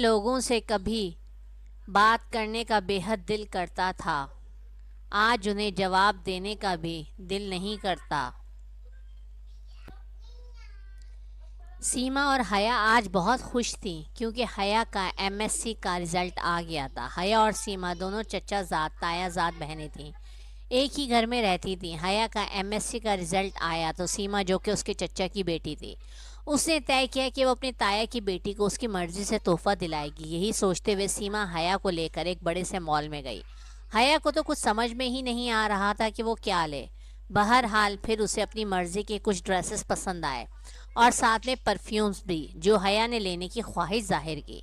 لوگوں سے کبھی بات کرنے کا بے حد دل کرتا تھا، آج انہیں جواب دینے کا بھی دل نہیں کرتا۔ سیما اور حیا آج بہت خوش تھیں کیونکہ حیا کا MSc کا رزلٹ آ گیا تھا۔ حیا اور سیما دونوں چچا زاد تایا زاد بہنیں تھیں، ایک ہی گھر میں رہتی تھیں۔ حیا کا MSc کا رزلٹ آیا تو سیما، جو کہ اس کے چچا کی بیٹی تھی، اس نے طے کیا کہ وہ اپنی تایا کی بیٹی کو اس کی مرضی سے تحفہ دلائے گی۔ یہی سوچتے ہوئے سیما حیا کو لے کر ایک بڑے سے مال میں گئی۔ حیا کو تو کچھ سمجھ میں ہی نہیں آ رہا تھا کہ وہ کیا لے۔ بہرحال پھر اسے اپنی مرضی کے کچھ ڈریسز پسند آئے اور ساتھ میں پرفیومز بھی، جو حیا نے لینے کی خواہش ظاہر کی۔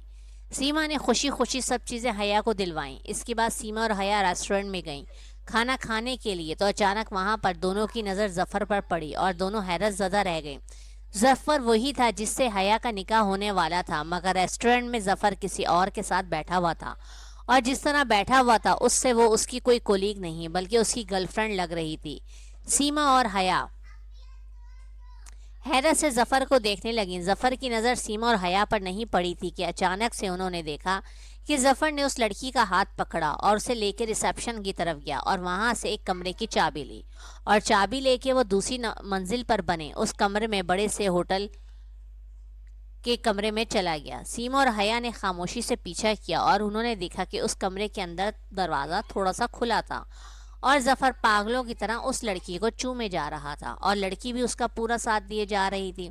سیما نے خوشی خوشی سب چیزیں حیا کو دلوائیں۔ اس کے بعد سیما اور حیا ریسٹورنٹ میں گئیں کھانا کھانے کے لیے، تو اچانک وہاں پر دونوں کی نظر ظفر پر پڑی اور دونوں حیرت زدہ رہ گئیں۔ ظفر وہی تھا جس سے حیا کا نکاح ہونے والا تھا، مگر ریسٹورنٹ میں ظفر کسی اور کے ساتھ بیٹھا ہوا تھا، اور جس طرح بیٹھا ہوا تھا اس سے وہ اس کی کوئی کولیگ نہیں بلکہ اس کی گرل فرینڈ لگ رہی تھی۔ سیما اور حیا حیرت سے ظفر کو دیکھنے لگیں۔ ظفر کی نظر سیما اور حیا پر نہیں پڑی تھی کہ اچانک سے انہوں نے دیکھا کہ ظفر نے اس لڑکی کا ہاتھ پکڑا اور اسے لے کے ریسیپشن کی طرف گیا اور وہاں سے ایک کمرے کی چابی لی، اور چابی لے کے وہ دوسری منزل پر بنے اس کمرے میں، بڑے سے ہوٹل کے کمرے میں چلا گیا۔ سیما اور حیا نے خاموشی سے پیچھا کیا اور انہوں نے دیکھا کہ اس کمرے کے اندر دروازہ تھوڑا سا کھلا تھا اور ظفر پاگلوں کی طرح اس لڑکی کو چومے جا رہا تھا، اور لڑکی بھی اس کا پورا ساتھ دیے جا رہی تھی۔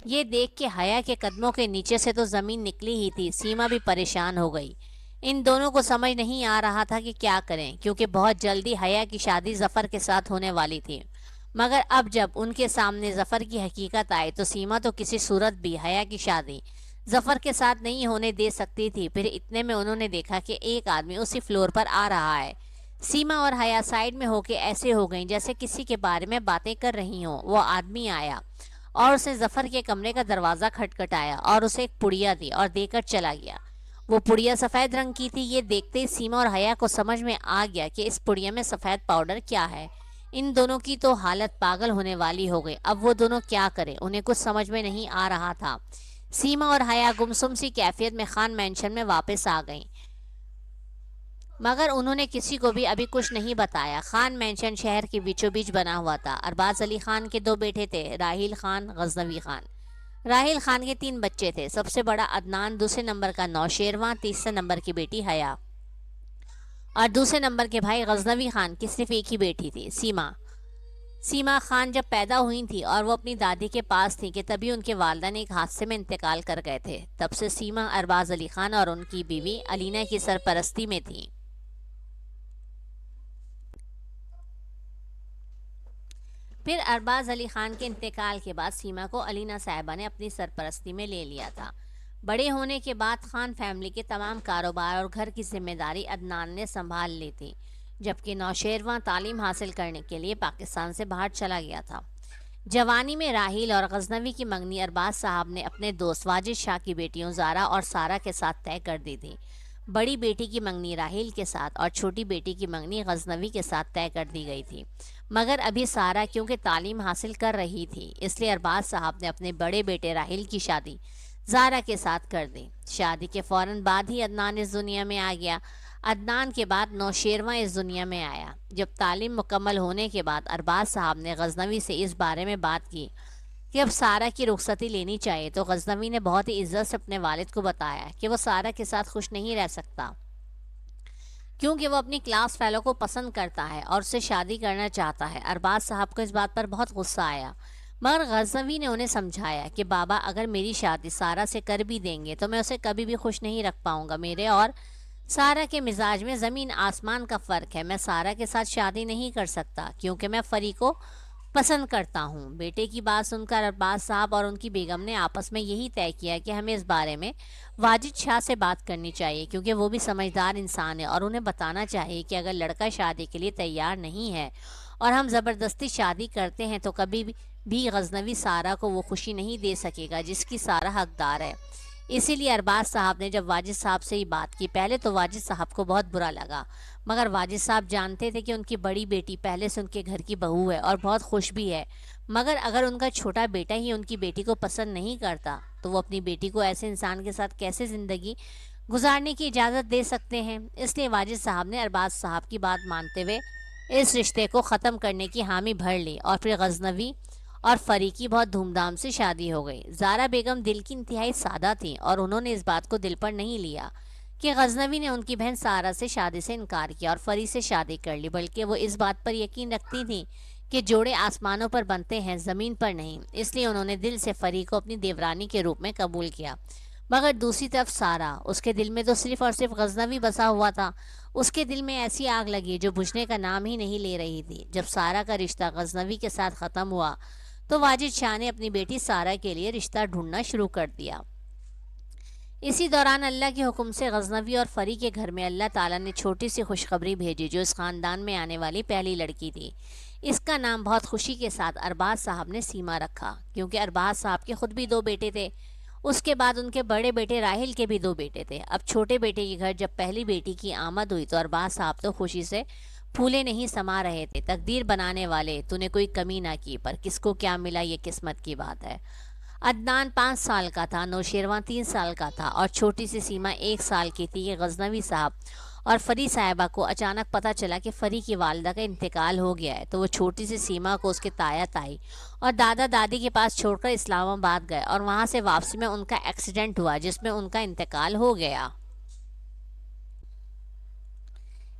یہ دیکھ کے حیا کے قدموں کے نیچے سے تو زمین نکلی ہی تھی۔ سیما بھی پریشان ہو گئی۔ ان دونوں کو سمجھ نہیں آ رہا تھا کہ کیا کریں، کیونکہ بہت جلدی حیا کی شادی ظفر کے ساتھ ہونے والی تھی، مگر اب جب ان کے سامنے ظفر کی حقیقت آئی تو سیما تو کسی صورت بھی حیا کی شادی ظفر کے ساتھ نہیں ہونے دے سکتی تھی۔ پھر اتنے میں انہوں نے دیکھا کہ ایک آدمی اسی فلور پر آ رہا ہے۔ سیما اور حیا سائڈ میں ہو کے ایسے ہو گئیں جیسے کسی کے بارے میں باتیں کر رہی ہوں۔ وہ آدمی آیا اور اسے ظفر کے کمرے کا دروازہ کھٹکھٹایا اور اسے ایک پڑیا دی اور دے کر چلا گیا۔ وہ پڑیا سفید رنگ کی تھی۔ یہ دیکھتے ہی سیما اور حیا کو سمجھ میں آ گیا کہ اس پڑیا میں سفید پاؤڈر کیا ہے۔ ان دونوں کی تو حالت پاگل ہونے والی ہو گئی۔ اب وہ دونوں کیا کریں، انہیں کچھ سمجھ میں نہیں آ رہا تھا۔ سیما اور حیا گمسم سی کیفیت میں خان مینشن میں واپس آ گئیں، مگر انہوں نے کسی کو بھی ابھی کچھ نہیں بتایا۔ خان مینشن شہر کے بیچوں بیچ بنا ہوا تھا۔ ارباز علی خان کے 2 بیٹے تھے، راحیل خان، غزنوی خان۔ راحیل خان کے 3 بچے تھے، سب سے بڑا عدنان، دوسرے نمبر کا نوشیروان، تیسرے نمبر کی بیٹی حیا، اور دوسرے نمبر کے بھائی غزنوی خان کی صرف ایک ہی بیٹی تھی، سیما۔ سیما خان جب پیدا ہوئی تھی اور وہ اپنی دادی کے پاس تھی کہ تبھی ان کے والدہ نے ایک حادثے میں انتقال کر گئے تھے۔ تب سے سیما ارباز علی خان اور ان کی بیوی علینا کی سرپرستی میں تھی۔ پھر ارباز علی خان کے انتقال کے بعد سیما کو علینا صاحبہ نے اپنی سرپرستی میں لے لیا تھا۔ بڑے ہونے کے بعد خان فیملی کے تمام کاروبار اور گھر کی ذمہ داری عدنان نے سنبھال لی تھی، جبکہ نوشیروان تعلیم حاصل کرنے کے لیے پاکستان سے باہر چلا گیا تھا۔ جوانی میں راحیل اور غزنوی کی منگنی ارباز صاحب نے اپنے دوست واجد شاہ کی بیٹیوں زارا اور سارا کے ساتھ طے کر دی تھی۔ بڑی بیٹی کی منگنی راحیل کے ساتھ اور چھوٹی بیٹی کی منگنی غزنوی کے ساتھ طے کر دی گئی تھی، مگر ابھی سارا کیونکہ تعلیم حاصل کر رہی تھی، اس لیے ارباز صاحب نے اپنے بڑے بیٹے راحیل کی شادی زارا کے ساتھ کر دی۔ شادی کے فوراً بعد ہی عدنان اس دنیا میں آ گیا۔ عدنان کے بعد نوشیروان اس دنیا میں آیا۔ جب تعلیم مکمل ہونے کے بعد ارباز صاحب نے غزنوی سے اس بارے میں بات کی کہ اب سارا کی رخصتی لینی چاہیے، تو غزنوی نے بہت ہی عزت سے اپنے والد کو بتایا کہ وہ سارا کے ساتھ خوش نہیں رہ سکتا، کیونکہ وہ اپنی کلاس فیلو کو پسند کرتا ہے اور اس سے شادی کرنا چاہتا ہے۔ ارباز صاحب کو اس بات پر بہت غصہ آیا، مگر غزنوی نے انہیں سمجھایا کہ بابا اگر میری شادی سارا سے کر بھی دیں گے تو میں اسے کبھی بھی خوش نہیں رکھ پاؤں گا۔ میرے اور سارا کے مزاج میں زمین آسمان کا فرق ہے۔ میں سارا کے ساتھ شادی نہیں کر سکتا کیونکہ میں فری کو پسند کرتا ہوں۔ بیٹے کی بات سن کر ارباز صاحب اور ان کی بیگم نے آپس میں یہی طے کیا کہ ہمیں اس بارے میں واجد شاہ سے بات کرنی چاہیے، کیونکہ وہ بھی سمجھدار انسان ہے، اور انہیں بتانا چاہیے کہ اگر لڑکا شادی کے لیے تیار نہیں ہے اور ہم زبردستی شادی کرتے ہیں تو کبھی بھی غزنوی سارا کو وہ خوشی نہیں دے سکے گا جس کی سارا حقدار ہے۔ اسی لیے ارباز صاحب نے جب واجد صاحب سے یہ بات کی، پہلے تو واجد صاحب کو بہت برا لگا، مگر واجد صاحب جانتے تھے کہ ان کی بڑی بیٹی پہلے سے ان کے گھر کی بہو ہے اور بہت خوش بھی ہے، مگر اگر ان کا چھوٹا بیٹا ہی ان کی بیٹی کو پسند نہیں کرتا تو وہ اپنی بیٹی کو ایسے انسان کے ساتھ کیسے زندگی گزارنے کی اجازت دے سکتے ہیں؟ اس لیے واجد صاحب نے ارباز صاحب کی بات مانتے ہوئے اس رشتے کو ختم کرنے کی حامی بھر لی، اور پھر غزنوی اور فری کی بہت دھوم دھام سے شادی ہو گئی۔ زارا بیگم دل کی انتہائی سادہ تھیں اور انہوں نے اس بات کو دل پر نہیں لیا کہ غزنوی نے ان کی بہن سارا سے شادی سے انکار کیا اور فری سے شادی کر لی، بلکہ وہ اس بات پر یقین رکھتی تھیں کہ جوڑے آسمانوں پر بنتے ہیں، زمین پر نہیں۔ اس لیے انہوں نے دل سے فری کو اپنی دیورانی کے روپ میں قبول کیا۔ مگر دوسری طرف سارا، اس کے دل میں تو صرف اور صرف غزنوی بسا ہوا تھا۔ اس کے دل میں ایسی آگ لگی جو بجھنے کا نام ہی نہیں لے رہی تھی۔ جب سارا کا رشتہ غزنوی کے ساتھ ختم ہوا تو واجد شاہ نے اپنی بیٹی سارا کے لیے رشتہ ڈھونڈنا شروع کر دیا۔ اسی دوران اللہ کے حکم سے غزنوی اور فری کے گھر میں اللہ تعالیٰ نے چھوٹی سی خوشخبری بھیجی جو اس خاندان میں آنے والی پہلی لڑکی تھی۔ اس کا نام بہت خوشی کے ساتھ ارباز صاحب نے سیما رکھا، کیونکہ ارباز صاحب کے خود بھی 2 بیٹے تھے۔ اس کے بعد ان کے بڑے بیٹے راحل کے بھی 2 بیٹے تھے۔ اب چھوٹے بیٹے کے گھر جب پہلی بیٹی کی آمد ہوئی تو ارباز صاحب تو خوشی سے پھولے نہیں سما رہے تھے۔ تقدیر بنانے والے، تو نے کوئی کمی نہ کی، پر کس کو کیا ملا یہ قسمت کی بات ہے۔ عدنان 5 سال کا تھا، نوشیروان 3 سال کا تھا اور چھوٹی سی سیما 1 سال کی تھی کہ غزنوی صاحب اور فری صاحبہ کو اچانک پتہ چلا کہ فری کی والدہ کا انتقال ہو گیا ہے، تو وہ چھوٹی سی سیما کو اس کے تایا تائی اور دادا دادی کے پاس چھوڑ کر اسلام آباد گئے اور وہاں سے واپسی میں ان کا ایکسیڈنٹ ہوا جس میں ان کا انتقال ہو گیا۔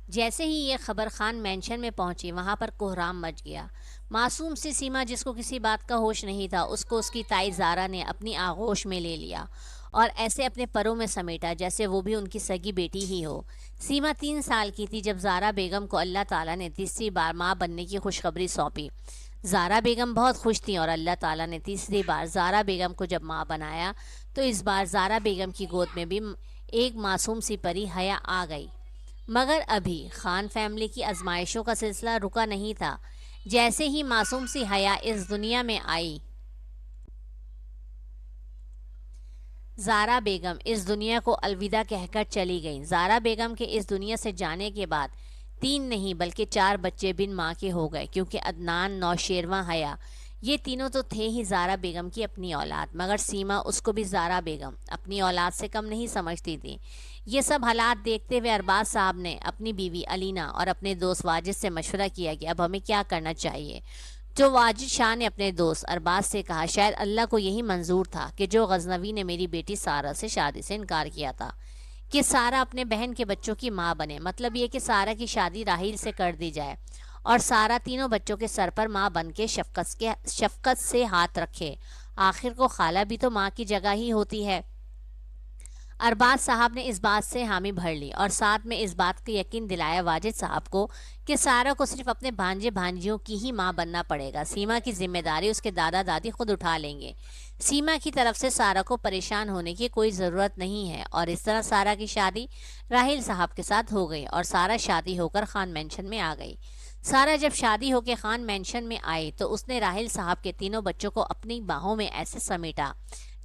جیسے ہی یہ خبر خان مینشن میں پہنچی وہاں پر کوہرام مچ گیا۔ معصوم سی سیما جس کو کسی بات کا ہوش نہیں تھا، اس کو اس کی تائی زارا نے اپنی آغوش میں لے لیا اور ایسے اپنے پروں میں سمیٹا جیسے وہ بھی ان کی سگی بیٹی ہی ہو۔ سیما 3 سال کی تھی جب زارا بیگم کو اللہ تعالیٰ نے تیسری بار ماں بننے کی خوشخبری سونپی۔ زارا بیگم بہت خوش تھیں اور اللہ تعالیٰ نے تیسری بار زارا بیگم کو جب ماں بنایا تو اس بار زارا بیگم کی گود میں بھی ایک معصوم سی پری حیا آ گئی۔ مگر ابھی خان فیملی کی آزمائشوں کا سلسلہ رکا نہیں تھا۔ جیسے ہی معصوم سی حیا اس دنیا میں آئی، زارا بیگم اس دنیا کو الوداع کہہ کر چلی گئیں۔ زارا بیگم کے اس دنیا سے جانے کے بعد 3 نہیں بلکہ 4 بچے بن ماں کے ہو گئے، کیونکہ عدنان، نوشیروان، حیا یہ تینوں تو تھے ہی زارا بیگم کی اپنی اولاد، مگر سیما اس کو بھی زارا بیگم اپنی اولاد سے کم نہیں سمجھتی تھی۔ یہ سب حالات دیکھتے ہوئے ارباز صاحب نے اپنی بیوی علینا اور اپنے دوست واجد سے مشورہ کیا کہ اب ہمیں کیا کرنا چاہیے۔ جو واجد شاہ نے اپنے دوست ارباز سے کہا شاید اللہ کو یہی منظور تھا کہ جو غزنوی نے میری بیٹی سارا سے شادی سے انکار کیا تھا کہ سارا اپنے بہن کے بچوں کی ماں بنے، مطلب یہ کہ سارا کی شادی راحیل سے کر دی جائے اور سارا تینوں بچوں کے سر پر ماں بن کے شفقت سے ہاتھ رکھے۔ آخر کو خالہ بھی تو ماں کی جگہ ہی ہوتی ہے۔ ارباز صاحب نے اس بات سے حامی بھر لی اور ساتھ میں اس بات کا یقین دلایا واجد صاحب کو کہ سارا کو صرف اپنے بھانجے بھانجیوں کی ہی ماں بننا پڑے گا، سیما کی ذمہ داری اس کے دادا دادی خود اٹھا لیں گے۔ سیما کی طرف سے سارا کو پریشان ہونے کی کوئی ضرورت نہیں ہے۔ اور اس طرح سارا کی شادی راحیل صاحب کے ساتھ ہو گئی اور سارا شادی ہو کر خان مینشن میں آ گئی۔ سارا جب شادی ہو کے خان مینشن میں آئی تو اس نے راحیل صاحب کے تینوں بچوں کو اپنی باہوں میں ایسے سمیٹا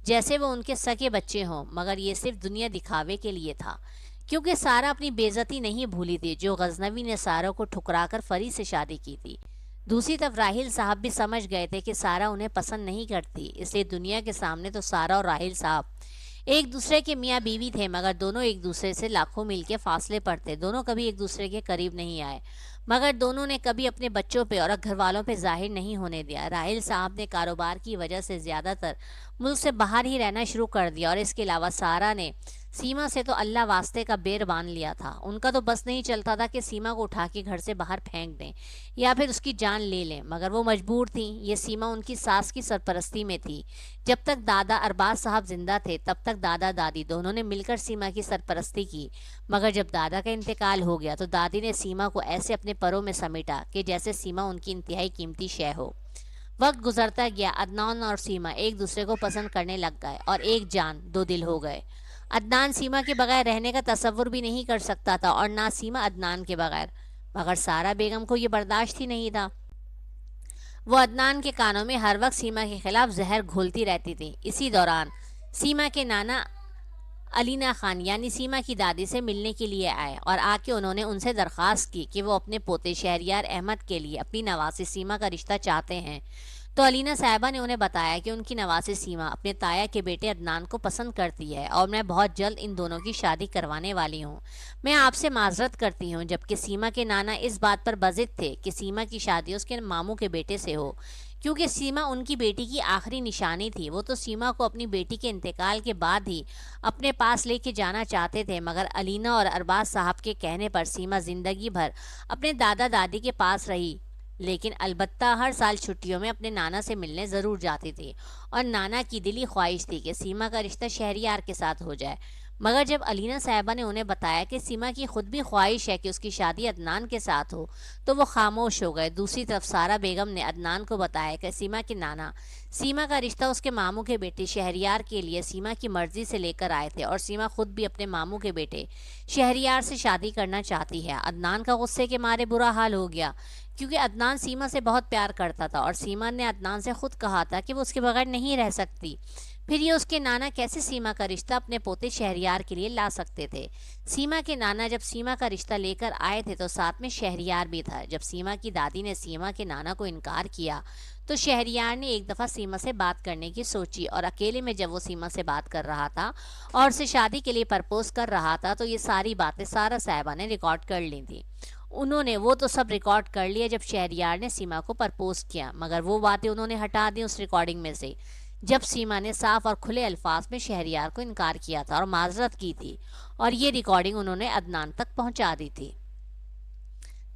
جیسے وہ ان کے سگے بچے ہوں، مگر یہ صرف دنیا دکھاوے کے لیے تھا، کیونکہ سارا اپنی بے عزتی نہیں بھولی تھی جو غزنوی نے سارا کو ٹھکرا کر فری سے شادی کی تھی۔ دوسری طرف راحیل صاحب بھی سمجھ گئے تھے کہ سارا انہیں پسند نہیں کرتی، اس لیے دنیا کے سامنے تو سارا اور راحیل صاحب ایک دوسرے کے میاں بیوی تھے، مگر دونوں ایک دوسرے سے لاکھوں میل کے فاصلے پر تھے۔ دونوں کبھی ایک دوسرے کے قریب نہیں آئے، مگر دونوں نے کبھی اپنے بچوں پہ اور گھر والوں پہ ظاہر نہیں ہونے دیا۔ راحیل صاحب نے کاروبار کی وجہ سے زیادہ تر ملک سے باہر ہی رہنا شروع کر دیا اور اس کے علاوہ سارا نے سیما سے تو اللہ واسطے کا بیر باندھ لیا تھا۔ ان کا تو بس نہیں چلتا تھا کہ سیما کو اٹھا کے گھر سے باہر پھینک دیں یا پھر اس کی جان لے لیں، مگر وہ مجبور تھیں۔ یہ سیما ان کی ساس کی سرپرستی میں تھی۔ جب تک دادا ارباز صاحب زندہ تھے تب تک دادا دادی دونوں نے مل کر سیما کی سرپرستی کی، مگر جب دادا کا انتقال ہو گیا تو دادی نے سیما کو ایسے اپنے پروں میں سمیٹا کہ جیسے سیما ان کی انتہائی قیمتی شے ہو۔ وقت گزرتا گیا، عدنان اور سیما ایک دوسرے کو پسند کرنے لگ گئے اور ایک جان دو دل ہو گئے۔ عدنان سیما کے بغیر رہنے کا تصور بھی نہیں کر سکتا تھا اور نہ سیما عدنان کے بغیر، مگر سارا بیگم کو یہ برداشت ہی نہیں تھا۔ وہ عدنان کے کانوں میں ہر وقت سیما کے خلاف زہر گھولتی رہتی تھی۔ اسی دوران سیما کے نانا علینا خان یعنی سیما کی دادی سے ملنے کے لیے آئے اور آ کے انہوں نے ان سے درخواست کی کہ وہ اپنے پوتے شہریار احمد کے لیے اپنی نواسی سیما کا رشتہ چاہتے ہیں۔ تو علینا صاحبہ نے انہیں بتایا کہ ان کی نوازی سیما اپنے تایا کے بیٹے عدنان کو پسند کرتی ہے اور میں بہت جلد ان دونوں کی شادی کروانے والی ہوں۔ میں آپ سے معذرت کرتی ہوں، جبکہ سیما کے نانا اس بات پر بضد تھے کہ سیما کی شادی اس کے ماموں کے بیٹے سے ہو، کیونکہ سیما ان کی بیٹی کی آخری نشانی تھی۔ وہ تو سیما کو اپنی بیٹی کے انتقال کے بعد ہی اپنے پاس لے کے جانا چاہتے تھے، مگر علینا اور ارباز صاحب کے کہنے پر سیما زندگی بھر اپنے دادا دادی کے پاس رہی، لیکن البتہ ہر سال چھٹیوں میں اپنے نانا سے ملنے ضرور جاتی تھی، اور نانا کی دلی خواہش تھی کہ سیما کا رشتہ شہریار کے ساتھ ہو جائے۔ مگر جب علینا صاحبہ نے انہیں بتایا کہ سیما کی خود بھی خواہش ہے کہ اس کی شادی عدنان کے ساتھ ہو، تو وہ خاموش ہو گئے۔ دوسری طرف سارا بیگم نے عدنان کو بتایا کہ سیما کے نانا سیما کا رشتہ اس کے ماموں کے بیٹے شہریار کے لیے سیما کی مرضی سے لے کر آئے تھے، اور سیما خود بھی اپنے ماموں کے بیٹے شہریار سے شادی کرنا چاہتی ہے۔ عدنان کا غصے کے مارے برا حال ہو گیا، کیونکہ عدنان سیما سے بہت پیار کرتا تھا، اور سیما نے عدنان سے خود کہا تھا کہ وہ اس کے بغیر نہیں رہ سکتی۔ پھر یہ اس کے نانا کیسے سیما کا رشتہ اپنے پوتے شہریار کے لیے لا سکتے تھے؟ سیما کے نانا جب سیما کا رشتہ لے کر آئے تھے تو ساتھ میں شہریار بھی تھا۔ جب سیما کی دادی نے سیما کے نانا کو انکار کیا تو شہریار نے ایک دفعہ سیما سے بات کرنے کی سوچی، اور اکیلے میں جب وہ سیما سے بات کر رہا تھا اور اسے شادی کے لیے پرپوز کر رہا تھا تو یہ ساری باتیں سارا صاحبہ نے ریکارڈ کر لی تھی۔ انہوں نے وہ تو سب ریکارڈ کر لیا جب شہریار نے سیما کو پرپوز کیا، مگر وہ باتیں انہوں نے ہٹا دی اس ریکارڈنگ میں سے جب سیما نے صاف اور کھلے الفاظ میں شہریار کو انکار کیا تھا اور معذرت کی تھی، اور یہ ریکارڈنگ انہوں نے عدنان تک پہنچا دی تھی۔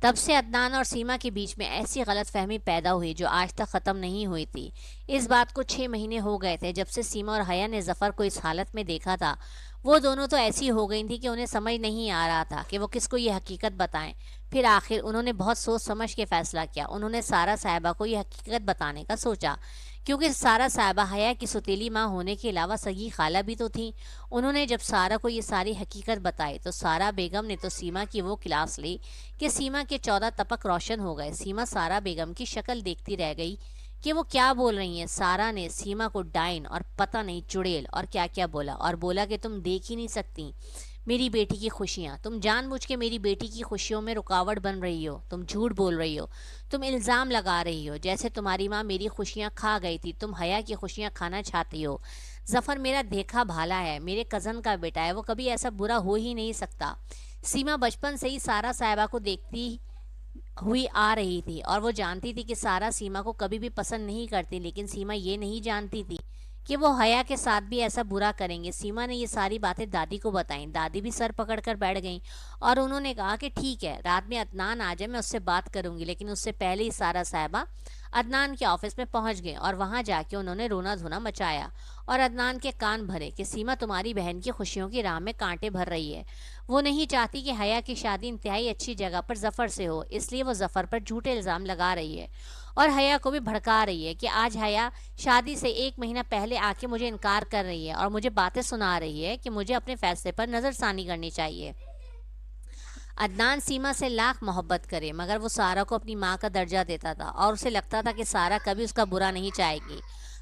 تب سے عدنان اور سیما کے بیچ میں ایسی غلط فہمی پیدا ہوئی جو آج تک ختم نہیں ہوئی تھی۔ اس بات کو 6 مہینے ہو گئے تھے جب سے سیما اور حیا نے ظفر کو اس حالت میں دیکھا تھا۔ وہ دونوں تو ایسی ہو گئی تھی کہ انہیں سمجھ نہیں آ رہا تھا کہ وہ کس کو یہ حقیقت بتائیں۔ پھر آخر انہوں نے بہت سوچ سمجھ کے فیصلہ کیا۔ انہوں نے سارا صاحبہ کو یہ حقیقت بتانے کا سوچا، کیونکہ سارا صاحبہ حیا کی سوتیلی ماں ہونے کے علاوہ سگی خالہ بھی تو تھی۔ انہوں نے جب سارا کو یہ ساری حقیقت بتائی تو سارا بیگم نے تو سیما کی وہ کلاس لی کہ سیما کے 14 تپک روشن ہو گئے۔ سیما سارا بیگم کی شکل دیکھتی رہ گئی کہ وہ کیا بول رہی ہیں۔ سارا نے سیما کو ڈائن اور پتہ نہیں چڑیل اور کیا کیا بولا، اور بولا کہ تم دیکھ ہی نہیں سکتی میری بیٹی کی خوشیاں، تم جان بوجھ کے میری بیٹی کی خوشیوں میں رکاوٹ بن رہی ہو، تم جھوٹ بول رہی ہو، تم الزام لگا رہی ہو، جیسے تمہاری ماں میری خوشیاں کھا گئی تھی تم حیا کی خوشیاں کھانا چاہتی ہو۔ ظفر میرا دیکھا بھالا ہے، میرے کزن کا بیٹا ہے، وہ کبھی ایسا برا ہو ہی نہیں سکتا۔ سیما بچپن سے ہی سارا صاحبہ کو دیکھتی ہوئی آ رہی تھی، اور وہ جانتی تھی کہ سارا سیما کو کبھی بھی پسند نہیں کرتی، لیکن سیما یہ نہیں جانتی تھی کہ وہ حیا کے ساتھ بھی ایسا برا کریں گے۔ سیما نے یہ ساری باتیں دادی کو بتائیں۔ دادی بھی سر پکڑ کر بیٹھ گئیں اور انہوں نے کہا کہ ٹھیک ہے، رات میں عدنان آ جائے میں اس سے بات کروں گی، لیکن اس سے پہلے ہی سارا صاحبہ عدنان کے آفس میں پہنچ گئے، اور وہاں جا کے انہوں نے رونا دھونا مچایا اور عدنان کے کان بھرے کہ سیما تمہاری بہن کی خوشیوں کی راہ میں کانٹے بھر رہی ہے۔ وہ نہیں چاہتی کہ حیا کی شادی انتہائی اچھی جگہ پر ظفر سے ہو، اس لیے وہ ظفر پر جھوٹے الزام لگا رہی ہے اور حیا کو بھی بھڑکا رہی ہے کہ آج حیا شادی سے 1 مہینہ پہلے آ کے مجھے انکار کر رہی ہے اور مجھے باتیں سنا رہی ہے کہ مجھے اپنے فیصلے پر نظر ثانی کرنی چاہیے۔ عدنان سیما سے لاکھ محبت کرے مگر وہ سارا کو اپنی ماں کا درجہ دیتا تھا، اور اسے لگتا تھا کہ سارا کبھی اس کا برا نہیں چاہے گی۔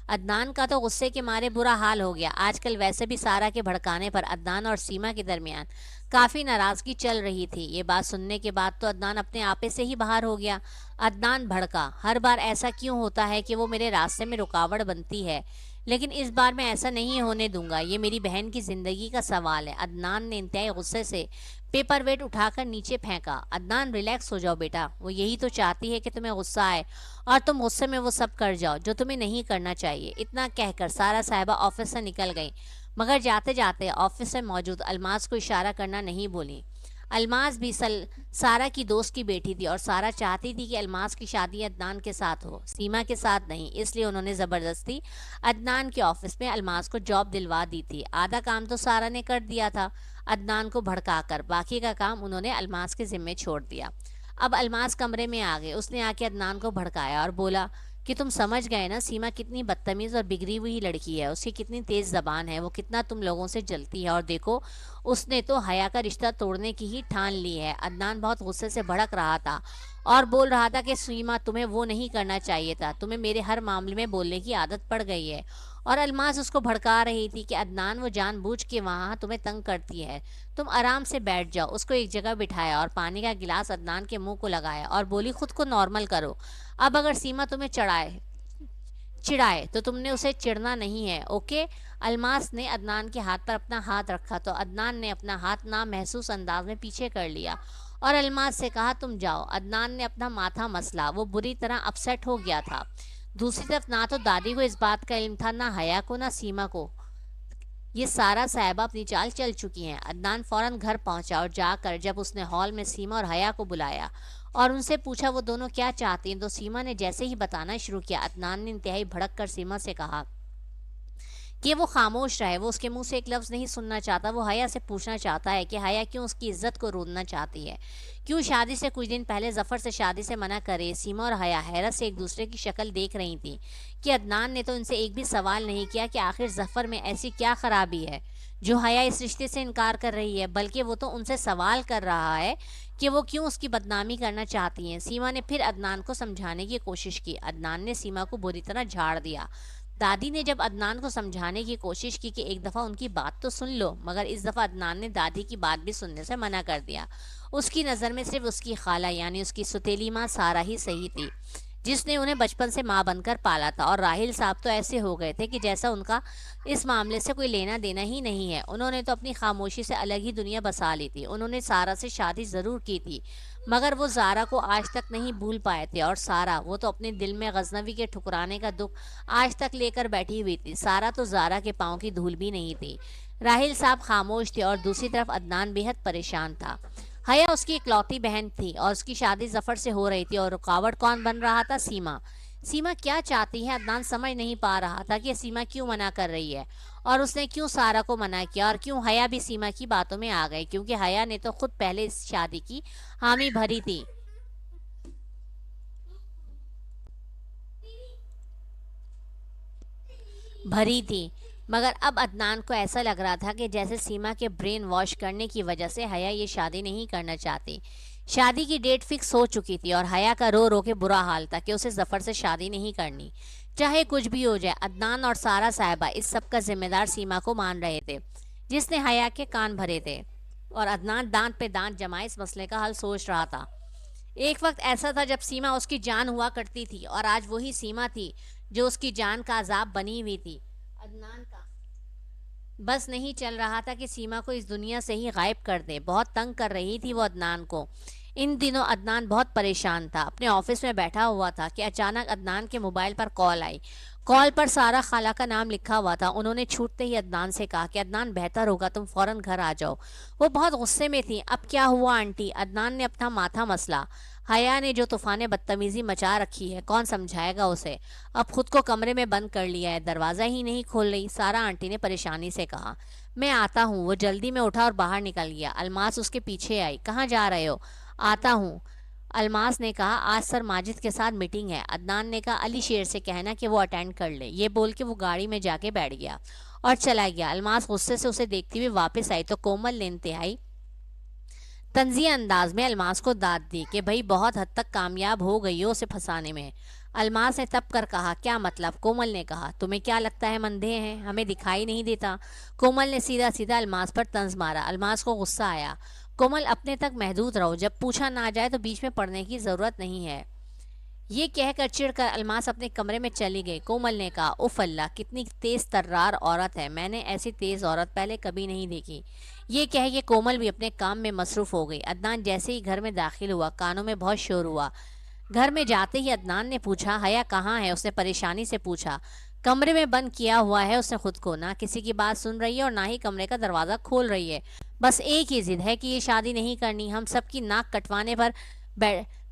عدنان کا تو غصے کے مارے برا حال ہو گیا۔ آج کل ویسے بھی سارا کے بھڑکانے پر عدنان اور سیما کے درمیان کافی ناراضگی چل رہی تھی۔ یہ بات سننے کے بعد تو عدنان اپنے آپے سے ہی باہر ہو گیا۔ عدنان بھڑکا، ہر بار ایسا کیوں ہوتا ہے کہ وہ میرے راستے میں رکاوٹ بنتی ہے، لیکن اس بار میں ایسا نہیں ہونے دوں گا، یہ میری بہن کی زندگی کا سوال ہے۔ عدنان نے انتہائی غصے سے پیپر ویٹ اٹھا کر نیچے پھینکا۔ عدنان ریلیکس ہو جاؤ بیٹا، وہ یہی تو چاہتی ہے کہ تمہیں غصہ آئے اور تم غصے میں وہ سب کر جاؤ جو تمہیں نہیں کرنا چاہیے۔ اتنا کہہ کر سارا صاحبہ آفس سے نکل گئی، مگر جاتے جاتے آفس میں موجود الماس کو اشارہ کرنا نہیں بولی۔ الماس بھی سارا کی دوست کی بیٹی تھی، اور سارا چاہتی تھی کہ الماس کی شادی عدنان کے ساتھ ہو، سیما کے ساتھ نہیں، اس لیے انہوں نے زبردستی عدنان کے آفس میں الماس کو جاب دلوا دی تھی۔ آدھا کام تو سارا نے کر دیا تھا عدنان کو بھڑکا کر، باقی کا کام انہوں نے الماس کے ذمے چھوڑ دیا۔ اب الماس کمرے میں آ گئے، اس نے آ کے عدنان کو بھڑکایا اور بولا کہ تم سمجھ گئے نا سیما کتنی بدتمیز اور بگڑی ہوئی لڑکی ہے، اس کی کتنی تیز زبان ہے، وہ کتنا تم لوگوں سے جلتی ہے، اور دیکھو اس نے تو حیا کا رشتہ توڑنے کی ہی ٹھان لی ہے۔ عدنان بہت غصے سے بھڑک رہا تھا اور بول رہا تھا کہ سیما تمہیں وہ نہیں کرنا چاہیے تھا، تمہیں میرے ہر معاملے میں بولنے کی عادت پڑ گئی ہے، اور الماس اس کو بھڑکا رہی تھی کہ عدنان وہ جان بوجھ کے وہاں تمہیں تنگ کرتی ہے، تم آرام سے بیٹھ جاؤ۔ اس کو ایک جگہ بٹھایا اور پانی کا گلاس عدنان کے منہ کو لگایا اور بولی خود کو نارمل کرو، اب اگر سیما تمہیں چڑھائے تو تم نے اسے چڑھنا نہیں ہے، اوکے؟ الماس نے عدنان کے ہاتھ پر اپنا ہاتھ رکھا تو عدنان نے اپنا ہاتھ نامحسوس انداز میں پیچھے کر لیا اور الماس سے کہا تم جاؤ۔ عدنان نے اپنا ماتھا مسلا، وہ بری طرح اپسیٹ ہو گیا تھا۔ دوسری طرف نہ تو دادی کو اس بات کا علم تھا، نہ حیا کو، نہ سیما کو۔ یہ سارا صاحبہ اپنی چال چل چکی ہیں۔ عدنان فوراً گھر پہنچا اور جا کر جب اس نے ہال میں سیما اور حیا کو بلایا اور ان سے پوچھا وہ دونوں کیا چاہتی ہیں تو سیما نے جیسے ہی بتانا شروع کیا، عدنان نے انتہائی بھڑک کر سیما سے کہا کہ وہ خاموش رہے، وہ اس کے منہ سے ایک لفظ نہیں سننا چاہتا۔ وہ حیا سے پوچھنا چاہتا ہے کہ حیا کیوں اس کی عزت کو روننا چاہتی ہے، کیوں شادی سے کچھ دن پہلے ظفر سے شادی سے منع کرے۔ سیما اور حیا حیرت سے ایک دوسرے کی شکل دیکھ رہی تھیں کہ عدنان نے تو ان سے ایک بھی سوال نہیں کیا کہ آخر ظفر میں ایسی کیا خرابی ہے جو حیا اس رشتے سے انکار کر رہی ہے، بلکہ وہ تو ان سے سوال کر رہا ہے کہ وہ کیوں اس کی بدنامی کرنا چاہتی ہیں۔ سیما نے پھر عدنان کو سمجھانے کی کوشش کی۔ عدنان نے سیما کو بری طرح جھاڑ دیا۔ دادی نے جب عدنان کو سمجھانے کی کوشش کی کہ ایک دفعہ ان کی بات تو سن لو، مگر اس دفعہ عدنان نے دادی کی بات بھی سننے سے منع کر دیا۔ اس کی نظر میں صرف اس کی خالہ یعنی اس کی ستیلی ماں سارا ہی صحیح تھی، جس نے انہیں بچپن سے ماں بن کر پالا تھا، اور راحیل صاحب تو ایسے ہو گئے تھے کہ جیسا ان کا اس معاملے سے کوئی لینا دینا ہی نہیں ہے۔ انہوں نے تو اپنی خاموشی سے الگ ہی دنیا بسا لی تھی۔ انہوں نے سارا سے شادی ضرور کی تھی، مگر وہ زارا کو آج تک نہیں بھول پائے تھے، اور سارا وہ تو اپنے دل میں غزنوی کے ٹھکرانے کا دکھ آج تک لے کر بیٹھی ہوئی تھی۔ سارا تو زارا کے پاؤں کی دھول بھی نہیں تھی۔ راحیل صاحب خاموش تھے اور دوسری طرف عدنان بے حد پریشان تھا۔ حیا اس کی اکلوتی بہن تھی اور اس کی شادی ظفر سے ہو رہی تھی، اور رکاوٹ کون بن رہا تھا؟ سیما۔ سیما کیا چاہتی ہے؟ عدنان سمجھ نہیں پا رہا تھا کہ سیما کیوں منع کر رہی ہے، اور اس نے کیوں سارا کو منع کیا، اور کیوں حیا بھی سیما کی باتوں میں آ گئی، کیونکہ حیا نے تو خود پہلے اس شادی کی حامی بھری تھی۔ مگر اب عدنان کو ایسا لگ رہا تھا کہ جیسے سیما کے برین واش کرنے کی وجہ سے حیا یہ شادی نہیں کرنا چاہتی۔ شادی کی ڈیٹ فکس ہو چکی تھی اور حیا کا رو رو کے برا حال تھا کہ اسے ظفر سے شادی نہیں کرنی، چاہے کچھ بھی ہو جائے۔ عدنان اور سارا صاحبہ اس سب کا ذمہ دار سیما کو مان رہے تھے، جس نے حیا کے کان بھرے تھے، اور عدنان دانت پہ دانت جمائے اس مسئلے کا حل سوچ رہا تھا۔ ایک وقت ایسا تھا جب سیما اس کی جان ہوا کرتی تھی، اور آج وہی سیما تھی جو اس کی جان کا عذاب بنی ہوئی تھی۔ عدنان کا بس نہیں چل رہا تھا کہ سیما کو اس دنیا سے ہی غائب کر دے۔ بہت تنگ کر رہی تھی وہ عدنان کو۔ ان دنوں عدنان بہت پریشان تھا، اپنے آفس میں بیٹھا ہوا تھا کہ اچانک عدنان کے موبائل پر کال آئی۔ کال پر سارا خالہ کا نام لکھا ہوا تھا۔ انہوں نے چھوٹتے ہی عدنان سے کہا کہ عدنان بہتر ہوگا تم فوراً گھر آ جاؤ۔ وہ بہت غصے میں تھی۔ اب کیا ہوا آنٹی؟ عدنان نے اپنا ماتھا مسلا۔ حیا نے جو طوفان بدتمیزی مچا رکھی ہے کون سمجھائے گا اسے؟ اب خود کو کمرے میں بند کر لیا ہے، دروازہ ہی نہیں کھول رہی۔ سارا آنٹی نے پریشانی سے کہا۔ میں آتا ہوں۔ وہ جلدی میں اٹھا اور باہر نکل گیا۔ الماس اس کے پیچھے آئی۔ کہاں جا رہے ہو؟ آتا ہوں۔ الماس نے کہا آج سر ماجد کے ساتھ میٹنگ ہے۔ عدنان نے کہا علی شیر سے کہنا کہ وہ اٹینڈ کر لے۔ یہ بول کے وہ گاڑی میں جا کے بیٹھ گیا اور چلا گیا۔ الماس غصے سے اسے دیکھتی ہوئی واپس آئی تو کومل نے انتہائی طنزیہ انداز میں الماس کو داد دی کہ بھئی بہت حد تک کامیاب ہو گئی ہو اسے پھنسانے میں۔ الماس نے تپ کر کہا کیا مطلب؟ کومل نے کہا تمہیں کیا لگتا ہے اندھے ہیں، ہمیں دکھائی نہیں دیتا؟ کومل نے سیدھا سیدھا الماس پر طنز مارا۔ الماس کو غصہ آیا۔ کومل اپنے تک محدود رہو، جب پوچھا نہ جائے تو بیچ میں پڑنے کی ضرورت نہیں ہے۔ یہ کہہ کر چڑھ کر الماس اپنے کمرے میں چلی گئی۔ کومل نے کہا اف اللہ کتنی تیز ترار عورت ہے، میں نے ایسی تیز عورت پہلے کبھی نہیں دیکھی۔ یہ کہہ کے کومل بھی اپنے کام میں مصروف ہو گئی۔ عدنان جیسے ہی گھر میں داخل ہوا کانوں میں بہت شور ہوا۔ گھر میں جاتے ہی عدنان نے پوچھا حیا کہاں ہے؟ اس نے پریشانی سے پوچھا۔ کمرے میں بند کیا ہوا ہے اس نے خود کو، نہ کسی کی بات سن رہی ہے اور نہ ہی کمرے کا دروازہ کھول رہی ہے۔ بس ایک ہی ضد ہے کہ یہ شادی نہیں کرنی، ہم سب کی ناک کٹوانے پر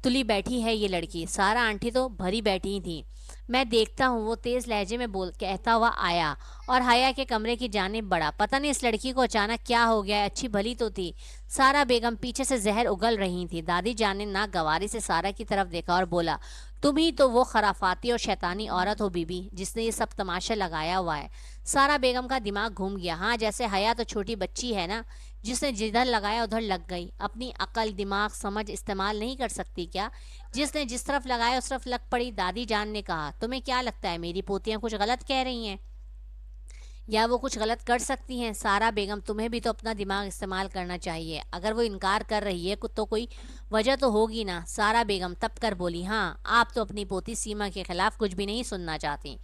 تلی بیٹھی ہے یہ لڑکی۔ سارا آنٹی تو بھری بیٹھی تھی۔ میں دیکھتا ہوں، وہ تیز لہجے میں کہتا ہوا آیا اور حیا کے کمرے کی جانب بڑھا۔ پتہ نہیں اس لڑکی کو اچانک کیا ہو گیا ہے، اچھی بھلی تو تھی۔ سارا بیگم پیچھے سے زہر اگل رہی تھی۔ دادی جان نے ناگواری سے سارا کی طرف دیکھا اور بولا تم ہی تو وہ خرافاتی اور شیطانی عورت ہو بی بی جس نے یہ سب تماشا لگایا ہوا ہے۔ سارا بیگم کا دماغ گھوم گیا۔ ہاں جیسے حیا تو چھوٹی بچی ہے نا، جس نے جدھر لگایا ادھر لگ گئی، اپنی عقل دماغ سمجھ استعمال نہیں کر سکتی کیا؟ جس نے جس طرف لگایا اس طرف لگ پڑی۔ دادی جان نے کہا تمہیں کیا لگتا ہے میری پوتیاں کچھ غلط کہہ رہی ہیں یا وہ کچھ غلط کر سکتی ہیں؟ سارا بیگم تمہیں بھی تو اپنا دماغ استعمال کرنا چاہیے، اگر وہ انکار کر رہی ہے تو کوئی وجہ تو ہوگی نا۔ سارا بیگم تپ کر بولی ہاں آپ تو اپنی پوتی سیما کے خلاف کچھ بھی نہیں سننا چاہتی۔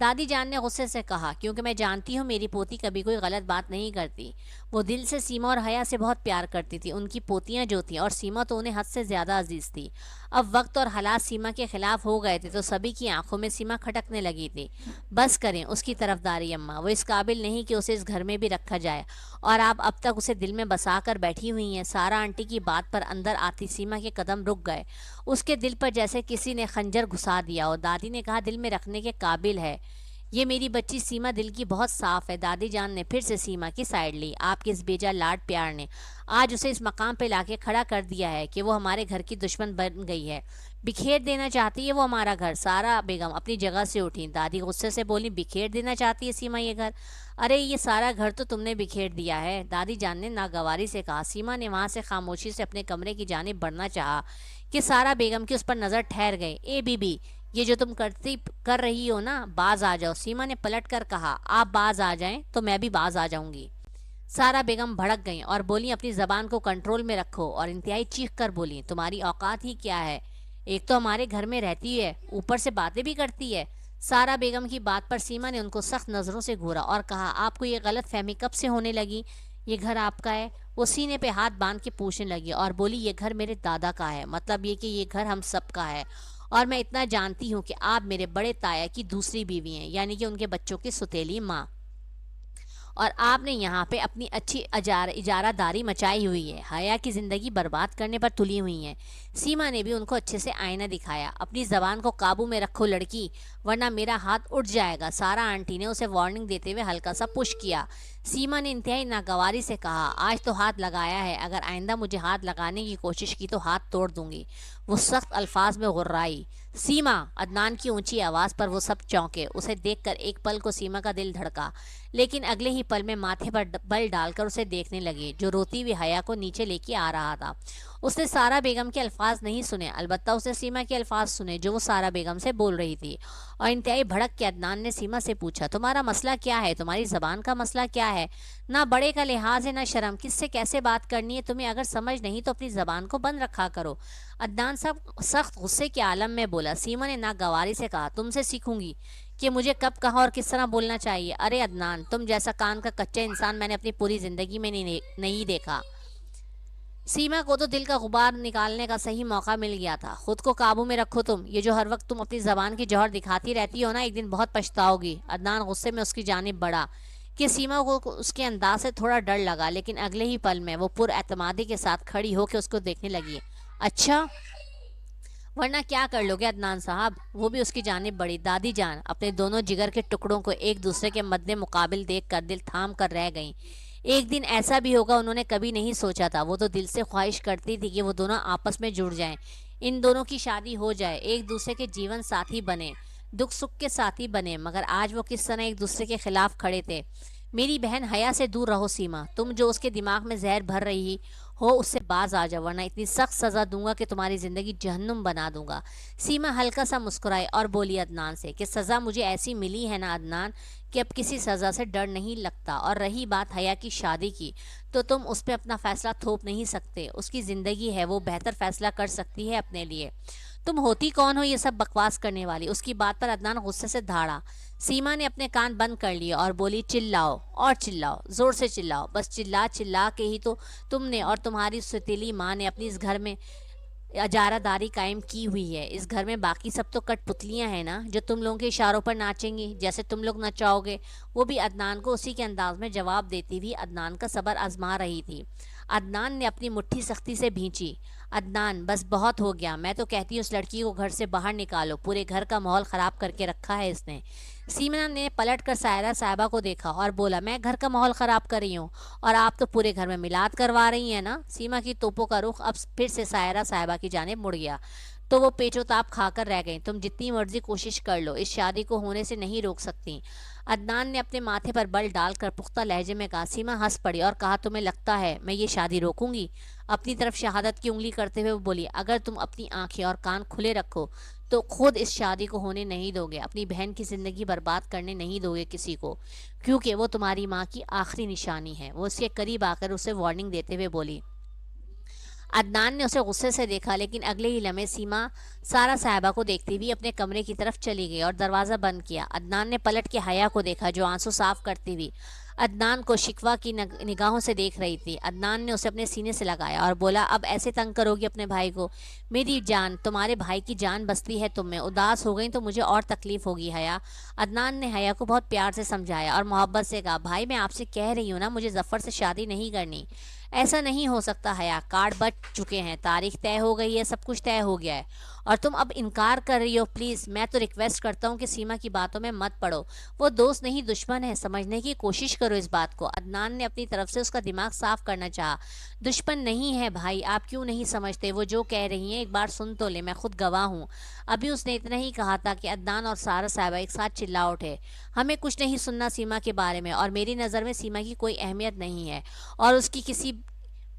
دادی جان نے غصے سے کہا، کیونکہ میں جانتی ہوں میری پوتی کبھی کوئی غلط بات نہیں کرتی۔ وہ دل سے سیما اور حیا سے بہت پیار کرتی تھی۔ ان کی پوتیاں جو تھیں اور سیما تو انہیں حد سے زیادہ عزیز تھی۔ اب وقت اور حالات سیما کے خلاف ہو گئے تھے تو سبھی کی آنکھوں میں سیما کھٹکنے لگی تھی۔ بس کریں اس کی طرفداری اماں، وہ اس قابل نہیں کہ اسے اس گھر میں بھی رکھا جائے، اور آپ اب تک اسے دل میں بسا کر بیٹھی ہوئی ہیں۔ سارا آنٹی کی بات پر اندر آتی سیما کے قدم رک گئے۔ اس کے دل پر جیسے کسی نے خنجر گھسا دیا ہو۔ دادی نے کہا، دل میں رکھنے کے قابل ہے یہ میری بچی سیما، دل کی بہت صاف ہے۔ دادی جان نے پھر سے سیما کی سائیڈ لی۔ آپ کے اس بیجا لاڈ پیار نے آج اسے اس مقام پہ لا کے کھڑا کر دیا ہے کہ وہ ہمارے گھر کی دشمن بن گئی ہے۔ بکھیر دینا چاہتی ہے وہ ہمارا گھر۔ سارا بیگم اپنی جگہ سے اٹھی۔ دادی غصے سے بولی، بکھیر دینا چاہتی ہے سیما یہ گھر؟ ارے یہ سارا گھر تو تم نے بکھیر دیا ہے، دادی جان نے ناگواری سے کہا۔ سیما نے وہاں سے خاموشی سے اپنے کمرے کی جانب بڑھنا چاہا کہ سارا بیگم کی اس پر نظر ٹھہر گئی۔ اے بی بی، یہ جو تم کر رہی ہو نا، باز آ جاؤ۔ سیما نے پلٹ کر کہا، آپ باز آ جائیں تو میں بھی باز آ جاؤں گی۔ سارا بیگم بھڑک گئیں اور بولی، اپنی زبان کو کنٹرول میں رکھو، اور انتہائی چیخ کر بولی، تمہاری اوقات ہی کیا ہے؟ ایک تو ہمارے گھر میں رہتی ہے، اوپر سے باتیں بھی کرتی ہے۔ سارا بیگم کی بات پر سیما نے ان کو سخت نظروں سے گھورا اور کہا، آپ کو یہ غلط فہمی کب سے ہونے لگی؟ یہ گھر آپ کا ہے؟ وہ سینے پہ ہاتھ باندھ کے پوچھنے لگی اور بولی، یہ گھر میرے دادا کا ہے، مطلب یہ کہ یہ گھر ہم سب کا ہے، اور میں اتنا جانتی ہوں کہ آپ میرے بڑے تایا کی دوسری بیوی ہیں، یعنی کہ ان کے بچوں کی ستیلی ماں، اور آپ نے یہاں پہ اپنی اچھی اجارہ داری مچائی ہوئی ہے، حیا کی زندگی برباد کرنے پر تلی ہوئی ہیں۔ سیما نے بھی ان کو اچھے سے آئینہ دکھایا۔ اپنی زبان کو قابو میں رکھو لڑکی، ورنہ میرا ہاتھ اٹھ جائے گا۔ سارا آنٹی نے اسے وارننگ دیتے ہوئے ہلکا سا پش کیا۔ سیما نے انتہائی ناگواری سے کہا، آج تو ہاتھ لگایا ہے، اگر آئندہ مجھے ہاتھ لگانے کی کوشش کی تو ہاتھ توڑ دوں گی۔ وہ سخت الفاظ میں غرائی۔ سیما! عدنان کی اونچی آواز پر وہ سب چونکے۔ اسے دیکھ کر ایک پل کو سیما کا دل دھڑکا، لیکن اگلے ہی پل میں ماتھے پر بل ڈال کر اسے دیکھنے لگی جو روتی ہوئی حیا کو نیچے لے کے آ رہا تھا۔ اس نے سارا بیگم کے الفاظ نہیں سنے، البتہ اس نے سیما کے الفاظ سنے جو وہ سارا بیگم سے بول رہی تھی، اور انتہائی بھڑک کے عدنان نے سیما سے پوچھا، تمہارا مسئلہ کیا ہے؟ تمہاری زبان کا مسئلہ کیا ہے؟ نہ بڑے کا لحاظ ہے نہ شرم، کس سے کیسے بات کرنی ہے تمہیں؟ اگر سمجھ نہیں تو اپنی زبان کو بند رکھا کرو۔ عدنان صاحب سخت غصے کے عالم میں بولا۔ سیما نے ناگواری سے کہا، تم سے سیکھوں گی کہ مجھے کب کہاں اور کس طرح بولنا چاہیے؟ ارے عدنان، تم جیسا کان کا کچا انسان میں نے اپنی پوری زندگی میں نہیں دیکھا۔ سیما کو تو دل کا غبار نکالنے کا صحیح موقع مل گیا تھا۔ خود کو قابو میں رکھو تم، یہ جو ہر وقت تم اپنی زبان کی جوہر دکھاتی رہتی ہو نا، ایک دن بہت پچھتاؤ گی۔ عدنان غصے میں اس کی جانب بڑھا کہ سیما کو اس کے انداز سے تھوڑا ڈر لگا، لیکن اگلے ہی پل میں وہ پر اعتمادی کے ساتھ کھڑی ہو کے اس کو دیکھنے لگی۔ اچھا، ورنہ کیا کر لو گے عدنان صاحب؟ وہ بھی اس کی جانب بڑھی۔ دادی جان اپنے دونوں جگر کے ٹکڑوں کو ایک دوسرے کے مد مقابل دیکھ کر دل تھام کر رہ گئیں۔ ایک دن ایسا بھی ہوگا انہوں نے کبھی نہیں سوچا تھا۔ وہ تو دل سے خواہش کرتی تھی کہ وہ دونوں آپس میں جڑ جائیں، ان دونوں کی شادی ہو جائے، ایک دوسرے کے جیون ساتھی بنے، دکھ سکھ کے ساتھی بنے، مگر آج وہ کس طرح ایک دوسرے کے خلاف کھڑے تھے۔ میری بہن حیا سے دور رہو سیما، تم جو اس کے دماغ میں زہر بھر رہی ہو اس سے باز آ جاؤ، ورنہ اتنی سخت سزا دوں گا کہ تمہاری زندگی جہنم بنا دوں گا۔ سیما ہلکا سا مسکرائی اور بولی عدنان سے کہ سزا مجھے ایسی ملی ہے نا عدنان کہ اب کسی سزا سے ڈر نہیں لگتا، اور رہی بات حیا کی شادی کی تو تم اس پہ اپنا فیصلہ تھوپ نہیں سکتے، اس کی زندگی ہے، وہ بہتر فیصلہ کر سکتی ہے اپنے لیے۔ تم ہوتی کون ہو یہ سب بکواس کرنے والی؟ اس کی بات پر عدنان غصے سے دھاڑا۔ سیما نے اپنے کان بند کر لیے اور بولی، چلاؤ اور چلاؤ، زور سے چلاؤ، بس چلا چلا کے ہی تو تم نے اور تمہاری ستیلی ماں نے اپنی اس گھر میں اجارہ داری قائم کی ہوئی ہے۔ اس گھر میں باقی سب تو کٹ پتلیاں ہیں نا جو تم لوگوں کے اشاروں پر ناچیں گی جیسے تم لوگ نچاؤ گے۔ وہ بھی عدنان کو اسی کے انداز میں جواب دیتی ہوئی عدنان کا صبر آزما رہی تھی۔ عدنان نے اپنی مٹھی سختی سے بھینچی۔ عدنان، بس بہت ہو گیا، میں تو کہتی ہوں اس لڑکی کو گھر سے باہر نکالو، پورے گھر کا ماحول خراب کر کے رکھا ہے اس نے۔ سیما نے پلٹ کر سائرہ صاحبہ کو دیکھا اور بولا، میں گھر کا ماحول خراب کر رہی ہوں اور آپ تو پورے گھر میں میلاد کروا رہی ہیں نا؟ سیما کی توپوں کا رخ اب پھر سے سائرہ صاحبہ کی جانب مڑ گیا تو وہ پیچ و تاب کھا کر رہ گئیں۔ تم جتنی مرضی کوشش کر لو، اس شادی کو ہونے سے نہیں روک سکتی۔ عدنان نے اپنے ماتھے پر بل ڈال کر پختہ لہجے میں کہا۔ سیما ہنس پڑی اور کہا، تمہیں لگتا ہے میں یہ شادی روکوں گی؟ اپنی طرف شہادت کی انگلی کرتے ہوئے وہ بولی، اگر تم اپنی آنکھیں اور کان کھلے رکھو تو خود اس شادی کو ہونے نہیں دو گے، اپنی بہن کی زندگی برباد کرنے نہیں دو گے کسی کو، کیونکہ وہ تمہاری ماں کی آخری نشانی ہے۔ وہ اس کے قریب آ کر اسے وارننگ دیتے ہوئے بولی۔ عدنان نے اسے غصے سے دیکھا، لیکن اگلے ہی لمحے سیما سارا صاحبہ کو دیکھتی ہوئی اپنے کمرے کی طرف چلی گئی اور دروازہ بند کیا۔ عدنان نے پلٹ کے حیا کو دیکھا جو آنسو صاف کرتی ہوئی عدنان کو شکوہ کی نگاہوں سے دیکھ رہی تھی۔ عدنان نے اسے اپنے سینے سے لگایا اور بولا، اب ایسے تنگ کرو گی اپنے بھائی کو؟ میری جان، تمہارے بھائی کی جان بستی ہے تم میں، اداس ہو گئی تو مجھے اور تکلیف ہوگی حیا۔ عدنان نے حیا کو بہت پیار سے سمجھایا اور محبت سے کہا، بھائی میں آپ سے کہہ رہی ہوں نا، مجھے ظفر سے شادی نہیں کرنی۔ ایسا نہیں ہو سکتا حیا، کارڈ بچ چکے ہیں، تاریخ طے ہو گئی ہے، سب کچھ طے ہو گیا ہے اور تم اب انکار کر رہی ہو۔ پلیز میں تو ریکویسٹ کرتا ہوں کہ سیما کی باتوں میں مت پڑو، وہ دوست نہیں دشمن ہے، سمجھنے کی کوشش کرو اس بات کو۔ عدنان نے اپنی طرف سے اس کا دماغ صاف کرنا چاہا۔ دشمن نہیں ہے بھائی، آپ کیوں نہیں سمجھتے؟ وہ جو کہہ رہی ہیں ایک بار سن تو لے، میں خود گواہ ہوں۔ ابھی اس نے اتنا ہی کہا تھا کہ عدنان اور سارا صاحبہ ایک ساتھ چلا اٹھے، ہمیں کچھ نہیں سننا سیما کے بارے میں، اور میری نظر میں سیما کی کوئی اہمیت نہیں ہے اور اس کی کسی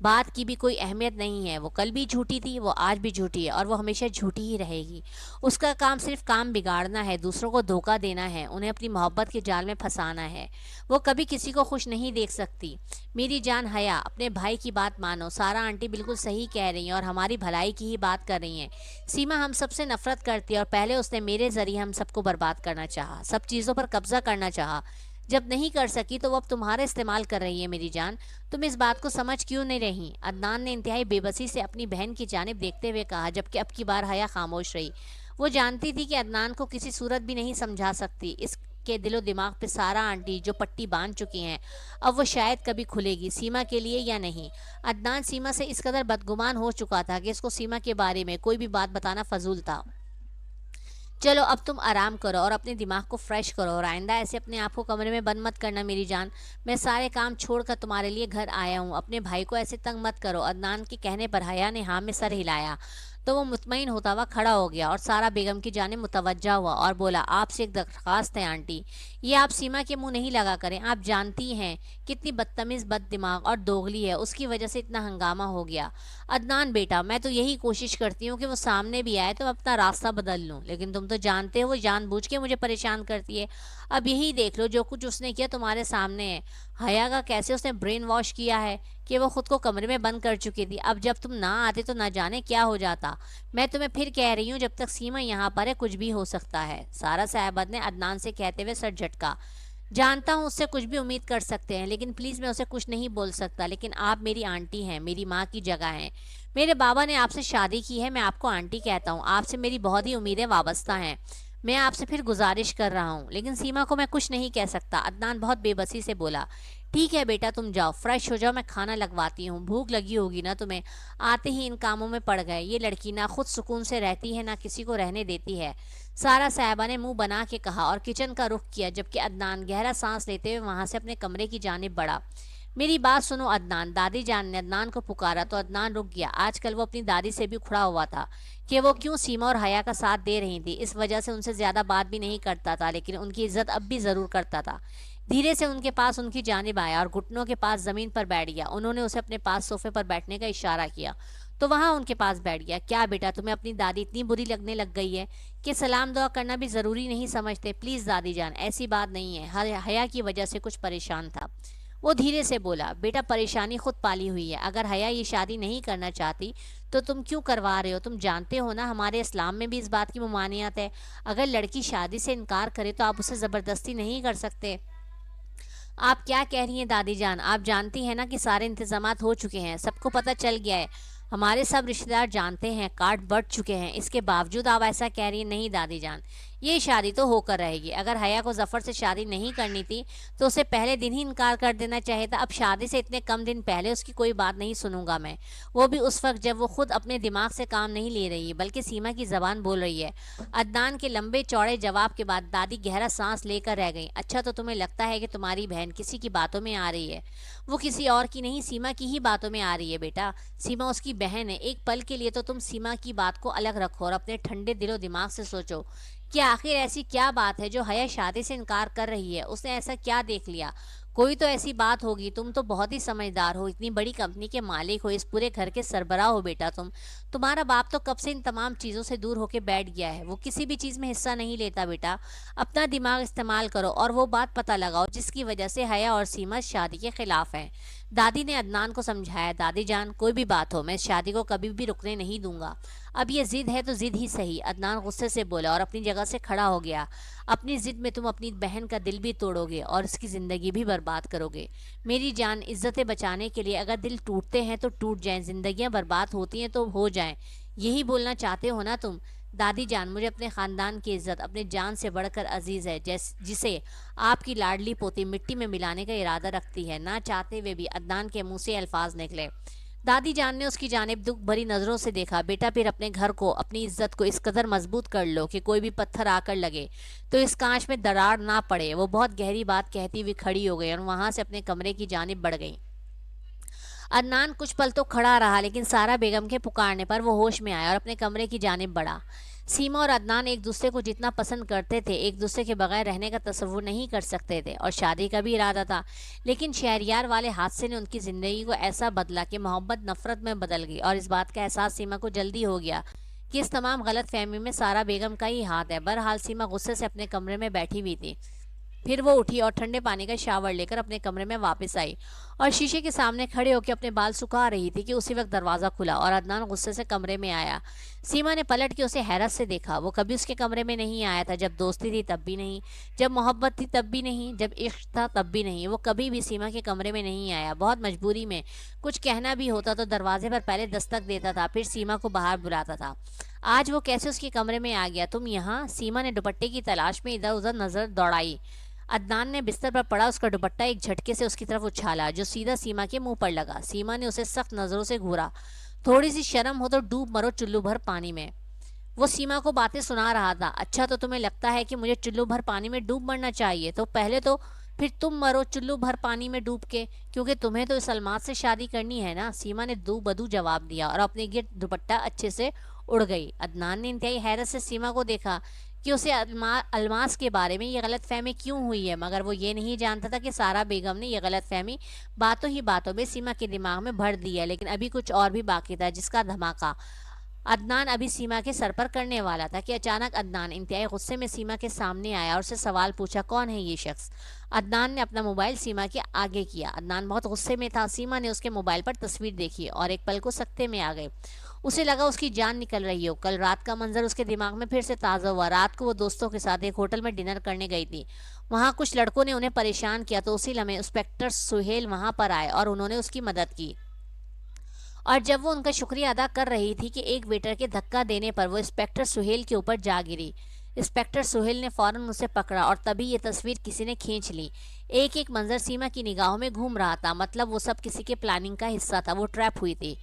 بات کی بھی کوئی اہمیت نہیں ہے۔ وہ کل بھی جھوٹی تھی، وہ آج بھی جھوٹی ہے اور وہ ہمیشہ جھوٹی ہی رہے گی۔ اس کا کام صرف کام بگاڑنا ہے، دوسروں کو دھوکہ دینا ہے، انہیں اپنی محبت کے جال میں پھنسانا ہے۔ وہ کبھی کسی کو خوش نہیں دیکھ سکتی۔ میری جان حیا، اپنے بھائی کی بات مانو، سارا آنٹی بالکل صحیح کہہ رہی ہیں اور ہماری بھلائی کی ہی بات کر رہی ہیں۔ سیما ہم سب سے نفرت کرتی ہے اور پہلے اس نے میرے ذریعے ہم سب کو برباد کرنا چاہا، سب چیزوں پر قبضہ کرنا چاہا۔ جب نہیں کر سکی تو وہ اب تمہارا استعمال کر رہی ہے۔ میری جان، تم اس بات کو سمجھ کیوں نہیں رہی؟ عدنان نے انتہائی بے بسی سے اپنی بہن کی جانب دیکھتے ہوئے کہا، جبکہ اب کی بار حیا خاموش رہی۔ وہ جانتی تھی کہ عدنان کو کسی صورت بھی نہیں سمجھا سکتی۔ اس کے دل و دماغ پہ سارا آنٹی جو پٹی باندھ چکی ہیں، اب وہ شاید کبھی کھلے گی، سیما کے لیے یا نہیں۔ عدنان سیما سے اس قدر بدگمان ہو چکا تھا کہ اس کو سیما کے بارے میں کوئی بھی بات بتانا فضول تھا۔ چلو اب تم آرام کرو اور اپنے دماغ کو فریش کرو اور آئندہ ایسے اپنے آپ کو کمرے میں بند مت کرنا میری جان۔ میں سارے کام چھوڑ کر تمہارے لیے گھر آیا ہوں، اپنے بھائی کو ایسے تنگ مت کرو۔ عدنان کے کہنے پر حیا نے ہاں میں سر ہلایا تو وہ مطمئن ہوتا ہوا کھڑا ہو گیا اور سارا بیگم کی جانب متوجہ ہوا اور بولا، آپ سے ایک درخواست ہے آنٹی، یہ آپ سیما کے منہ نہیں لگا کریں، آپ جانتی ہیں کتنی بدتمیز، بد دماغ اور دوغلی ہے، اس کی وجہ سے اتنا ہنگامہ ہو گیا۔ عدنان بیٹا، میں تو یہی کوشش کرتی ہوں کہ وہ سامنے بھی آئے تو اپنا راستہ بدل لوں، لیکن تم تو جانتے ہو وہ جان بوجھ کے مجھے پریشان کرتی ہے۔ اب یہی دیکھ لو جو کچھ اس نے کیا تمہارے سامنے ہے۔ حیا کا کیسے اس نے برین واش کیا ہے کہ وہ خود کو کمرے میں بند کر چکی تھی، اب جب تم نہ آتے تو نہ جانے کیا ہو جاتا۔ میں تمہیں پھر کہہ رہی ہوں، جب تک سیما یہاں پر ہے کچھ بھی ہو سکتا ہے۔ سارا صاحبت نے عدنان سے کہتے ہوئے سر جھٹکا۔ جانتا ہوں اس سے کچھ بھی امید کر سکتے ہیں، لیکن پلیز میں اسے کچھ نہیں بول سکتا، لیکن آپ میری آنٹی ہیں، میری ماں کی جگہ ہیں۔ میرے بابا نے آپ سے شادی کی ہے، میں آپ کو آنٹی کہتا ہوں، آپ سے میری بہت ہی امیدیں وابستہ ہیں۔ میں آپ سے پھر گزارش کر رہا ہوں، لیکن سیما کو میں کچھ نہیں کہہ سکتا۔ عدنان بہت بے بسی سے بولا، ٹھیک ہے بیٹا تم جاؤ، فریش ہو جاؤ، میں کھانا لگواتی ہوں، بھوک لگی ہوگی نا تمہیں۔ آتے ہی ان کاموں میں پڑ گئے، یہ لڑکی نہ خود سکون سے رہتی ہے نہ کسی کو رہنے دیتی ہے۔ سارا صاحبہ نے منہ بنا کے کہا اور کچن کا رخ کیا، جبکہ عدنان گہرا سانس لیتے ہوئے وہاں سے اپنے کمرے کی جانب بڑھا۔ میری بات سنو عدنان، دادی جان نے عدنان کو پکارا تو عدنان رک گیا۔ آج کل وہ اپنی دادی سے بھی کھڑا ہوا تھا کہ وہ کیوں سیما اور حیا کا ساتھ دے رہی تھی، اس وجہ سے ان سے زیادہ بات بھی نہیں کرتا تھا، لیکن ان کی عزت اب بھی ضرور کرتا تھا۔ دھیرے سے ان کے پاس ان کی جانب آیا اور گھٹنوں کے پاس زمین پر بیٹھ گیا۔ انہوں نے اسے اپنے پاس صوفے پر بیٹھنے کا اشارہ کیا تو وہاں ان کے پاس بیٹھ گیا۔ کیا بیٹا، تمہیں اپنی دادی اتنی بری لگنے لگ گئی ہے کہ سلام دعا کرنا بھی ضروری نہیں سمجھتے؟ پلیز دادی جان، ایسی بات نہیں ہے، حیا کی وجہ سے کچھ پریشان تھا۔ وہ دھیرے سے بولا، بیٹا پریشانی خود پالی ہوئی ہے، اگر حیا یہ شادی نہیں کرنا چاہتی تو تم کیوں کروا رہے ہو؟ تم جانتے ہو نا ہمارے اسلام میں بھی اس بات کی ممانعت ہے، اگر لڑکی شادی سے انکار کرے تو آپ اسے زبردستی نہیں کر سکتے۔ آپ کیا کہہ رہی ہیں دادی جان؟ آپ جانتی ہیں نا کہ سارے انتظامات ہو چکے ہیں، سب کو پتہ چل گیا ہے، ہمارے سب رشتہ دار جانتے ہیں، کارڈ بٹ چکے ہیں، اس کے باوجود آپ ایسا کہہ رہی ہیں؟ نہیں دادی جان، یہ شادی تو ہو کر رہے گی۔ اگر حیا کو ظفر سے شادی نہیں کرنی تھی تو اسے پہلے دن ہی انکار کر دینا چاہیے تھا۔ اب شادی سے اتنے کم دن پہلے اس کی کوئی بات نہیں سنوں گا میں، وہ بھی اس وقت جب وہ خود اپنے دماغ سے کام نہیں لے رہی ہے بلکہ سیما کی زبان بول رہی ہے۔ عدنان کے لمبے چوڑے جواب کے بعد دادی گہرا سانس لے کر رہ گئیں۔ اچھا تو تمہیں لگتا ہے کہ تمہاری بہن کسی کی باتوں میں آ رہی ہے؟ وہ کسی اور کی نہیں، سیما کی ہی باتوں میں آ رہی ہے بیٹا۔ سیما اس کی بہن ہے، ایک پل کے لیے تو تم سیما کی بات کو الگ رکھو اور اپنے ٹھنڈے دل و دماغ سے سوچو کہ آخر ایسی کیا بات ہے جو حیا شادی سے انکار کر رہی ہے؟ اس نے ایسا کیا دیکھ لیا؟ کوئی تو ایسی بات ہوگی، تم تو بہت ہی سمجھدار ہو، اتنی بڑی کمپنی کے مالک ہو، اس پورے گھر کے سربراہ ہو بیٹا تمہارا باپ تو کب سے ان تمام چیزوں سے دور ہو کے بیٹھ گیا ہے، وہ کسی بھی چیز میں حصہ نہیں لیتا بیٹا۔ اپنا دماغ استعمال کرو اور وہ بات پتہ لگاؤ جس کی وجہ سے حیا اور سیما شادی کے خلاف ہیں۔ دادی نے عدنان کو سمجھایا، دادی جان کوئی بھی بات ہو میں اس شادی کو کبھی بھی رکنے نہیں دوں گا، اب یہ ضد ہے تو ضد ہی صحیح۔ عدنان غصے سے بولا اور اپنی جگہ سے کھڑا ہو گیا، اپنی ضد میں تم اپنی بہن کا دل بھی توڑو گے اور اس کی زندگی بھی برباد کرو گے۔ میری جان، عزتیں بچانے کے لیے اگر دل ٹوٹتے ہیں تو ٹوٹ جائیں، زندگیاں برباد ہوتی ہیں تو ہو جائیں، یہی بولنا چاہتے ہو نا تم؟ دادی جان، مجھے اپنے خاندان کی عزت اپنے جان سے بڑھ کر عزیز ہے، جسے آپ کی لاڈلی پوتی مٹی میں ملانے کا ارادہ رکھتی ہے۔ نہ چاہتے ہوئے بھی عدنان کے منہ سے الفاظ نکلے۔ دادی جان نے اس کی جانب دکھ بھری نظروں سے دیکھا، بیٹا پھر اپنے گھر کو، اپنی عزت کو اس قدر مضبوط کر لو کہ کوئی بھی پتھر آ کر لگے تو اس کانچ میں دراڑ نہ پڑے۔ وہ بہت گہری بات کہتی ہوئی کھڑی ہو گئی اور وہاں سے اپنے کمرے کی جانب بڑھ گئی۔ عدنان کچھ پل تو کھڑا رہا، لیکن سارا بیگم کے پکارنے پر وہ ہوش میں آیا اور اپنے کمرے کی جانب بڑھا۔ سیما اور عدنان ایک دوسرے کو جتنا پسند کرتے تھے، ایک دوسرے کے بغیر رہنے کا تصور نہیں کر سکتے تھے اور شادی کا بھی ارادہ تھا، لیکن شہریار والے حادثے نے ان کی زندگی کو ایسا بدلا کہ محبت نفرت میں بدل گئی، اور اس بات کا احساس سیما کو جلدی ہو گیا کہ اس تمام غلط فہمی میں سارا بیگم کا ہی ہاتھ ہے۔ بہرحال سیما غصے سے اپنے کمرے میں بیٹھی ہوئی تھی، پھر وہ اٹھی اور ٹھنڈے پانی کا شاور لے کر اپنے کمرے میں واپس آئی اور شیشے کے سامنے کھڑے ہو کے اپنے بال سکھا رہی تھی کہ اسی وقت دروازہ کھلا اور عدنان غصے سے کمرے میں آیا۔ سیما نے پلٹ کے اسے حیرت سے دیکھا، وہ کبھی اس کے کمرے میں نہیں آیا تھا، جب دوستی تھی تب بھی نہیں، جب محبت تھی تب بھی نہیں، جب عشق تھا تب بھی نہیں، وہ کبھی بھی سیما کے کمرے میں نہیں آیا۔ بہت مجبوری میں کچھ کہنا بھی ہوتا تو دروازے پر پہلے دستک دیتا تھا، پھر سیما کو باہر بلاتا تھا۔ آج وہ کیسے اس کے کمرے میں آ گیا؟ تم یہاں؟ سیما نے دوپٹے کی تلاش میں ادھر ادھر نظر دوڑائی۔ عدنان نے بستر پر پڑا اس کا دوپٹہ ایک جھٹکے سے اس کی طرف اچھالا جو سیدھا سیما کے منہ پر لگا۔ سیما نے اسے سخت نظروں سے گھورا۔ تھوڑی سی شرم ہو تو ڈوب مرو چلو بھر پانی میں۔ وہ سیما کو باتیں سنا رہا تھا۔ اچھا تو تمہیں لگتا ہے کہ مجھے چلو بھر پانی میں ڈوب مرنا چاہیے؟ تو پہلے تو پھر تم مرو چلو بھر پانی میں ڈوب کے، کیونکہ تمہیں تو اس الماس سے شادی کرنی ہے نا؟ سیما نے دو بدو جواب دیا اور اپنے گرد دوپٹہ اچھے سے اڑ گئی۔ عدنان نے انتہائی حیرت سے سیما کو دیکھا کہ اسے الماس کے بارے میں یہ غلط فہمی کیوں ہوئی ہے، مگر وہ یہ نہیں جانتا تھا کہ سارا بیگم نے یہ غلط فہمی باتوں ہی باتوں میں سیما کے دماغ میں بھر دی ہے، لیکن ابھی کچھ اور بھی باقی تھا جس کا دھماکہ عدنان ابھی سیما کے سر پر کرنے والا تھا کہ اچانک عدنان انتہائی غصے میں سیما کے سامنے آیا اور اسے سوال پوچھا، کون ہے یہ شخص؟ عدنان نے اپنا موبائل سیما کے آگے کیا۔ عدنان بہت غصے میں تھا۔ سیما نے اس کے موبائل پر تصویر دیکھی اور ایک پل کو سکتے میں آ گئے۔ اسے لگا اس کی جان نکل رہی ہو۔ کل رات کا منظر اس کے دماغ میں پھر سے تازہ ہوا۔ رات کو وہ دوستوں کے ساتھ ایک ہوٹل میں ڈنر کرنے گئی تھی۔ وہاں کچھ لڑکوں نے انہیں پریشان کیا تو اسی لمحے انسپکٹر سہیل وہاں پر آئے اور انہوں نے اس کی مدد کی، اور جب وہ ان کا شکریہ ادا کر رہی تھی کہ ایک ویٹر کے دھکا دینے پر وہ انسپکٹر سہیل کے اوپر جا گری۔ انسپکٹر سہیل نے فوراً اسے پکڑا اور تبھی یہ تصویر کسی نے کھینچ لی۔ ایک ایک منظر سیما کی نگاہوں میں گھوم رہا تھا، مطلب وہ سب کسی کے پلاننگ کا حصہ تھا۔ وہ ٹریپ ہوئی تھی۔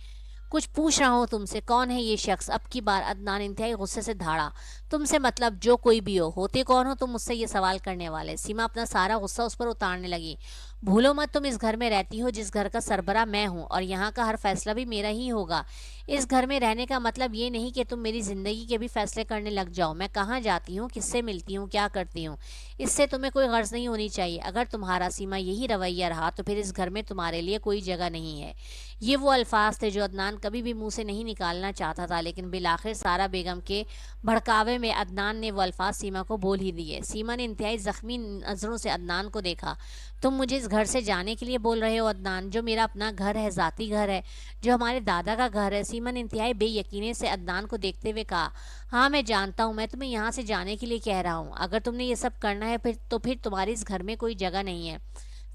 کچھ پوچھ رہا ہوں تم سے، کون ہے یہ شخص؟ اب کی بار عدنان انتہائی غصے سے دھاڑا۔ تم سے مطلب جو کوئی بھی ہو، ہوتے کون ہو تم مجھ سے یہ سوال کرنے والے؟ سیما اپنا سارا غصہ اس پر اتارنے لگی۔ بھولو مت تم اس گھر میں رہتی ہو جس گھر کا سربراہ میں ہوں، اور یہاں کا ہر فیصلہ بھی میرا ہی ہوگا۔ اس گھر میں رہنے کا مطلب یہ نہیں کہ تم میری زندگی کے بھی فیصلے کرنے لگ جاؤ، میں کہاں جاتی ہوں، کس سے ملتی ہوں، کیا کرتی ہوں، اس سے تمہیں کوئی غرض نہیں ہونی چاہیے۔ اگر تمہارا سیما یہی رویہ رہا تو پھر اس گھر میں تمہارے لیے کوئی جگہ نہیں ہے۔ یہ وہ الفاظ تھے جو عدنان کبھی بھی منہ سے نہیں نکالنا چاہتا تھا، لیکن بالآخر سارا بیگم کے بھڑکاوے میں عدنان نے وہ الفاظ سیما کو بول ہی دیے۔ سیما نے انتہائی زخمی نظروں سے عدنان کو دیکھا۔ تم مجھے اس گھر سے جانے کے لیے بول رہے ہو عدنان، جو میرا اپنا گھر ہے، ذاتی گھر ہے، جو ہمارے دادا کا گھر ہے؟ سیما نے انتہائی بے یقینی سے عدنان کو دیکھتے ہوئے کہا، ہاں میں جانتا ہوں، میں تمہیں یہاں سے جانے کے لیے کہہ رہا ہوں۔ اگر تم نے یہ سب کرنا ہے تو پھر تمہاری اس گھر میں کوئی جگہ نہیں ہے،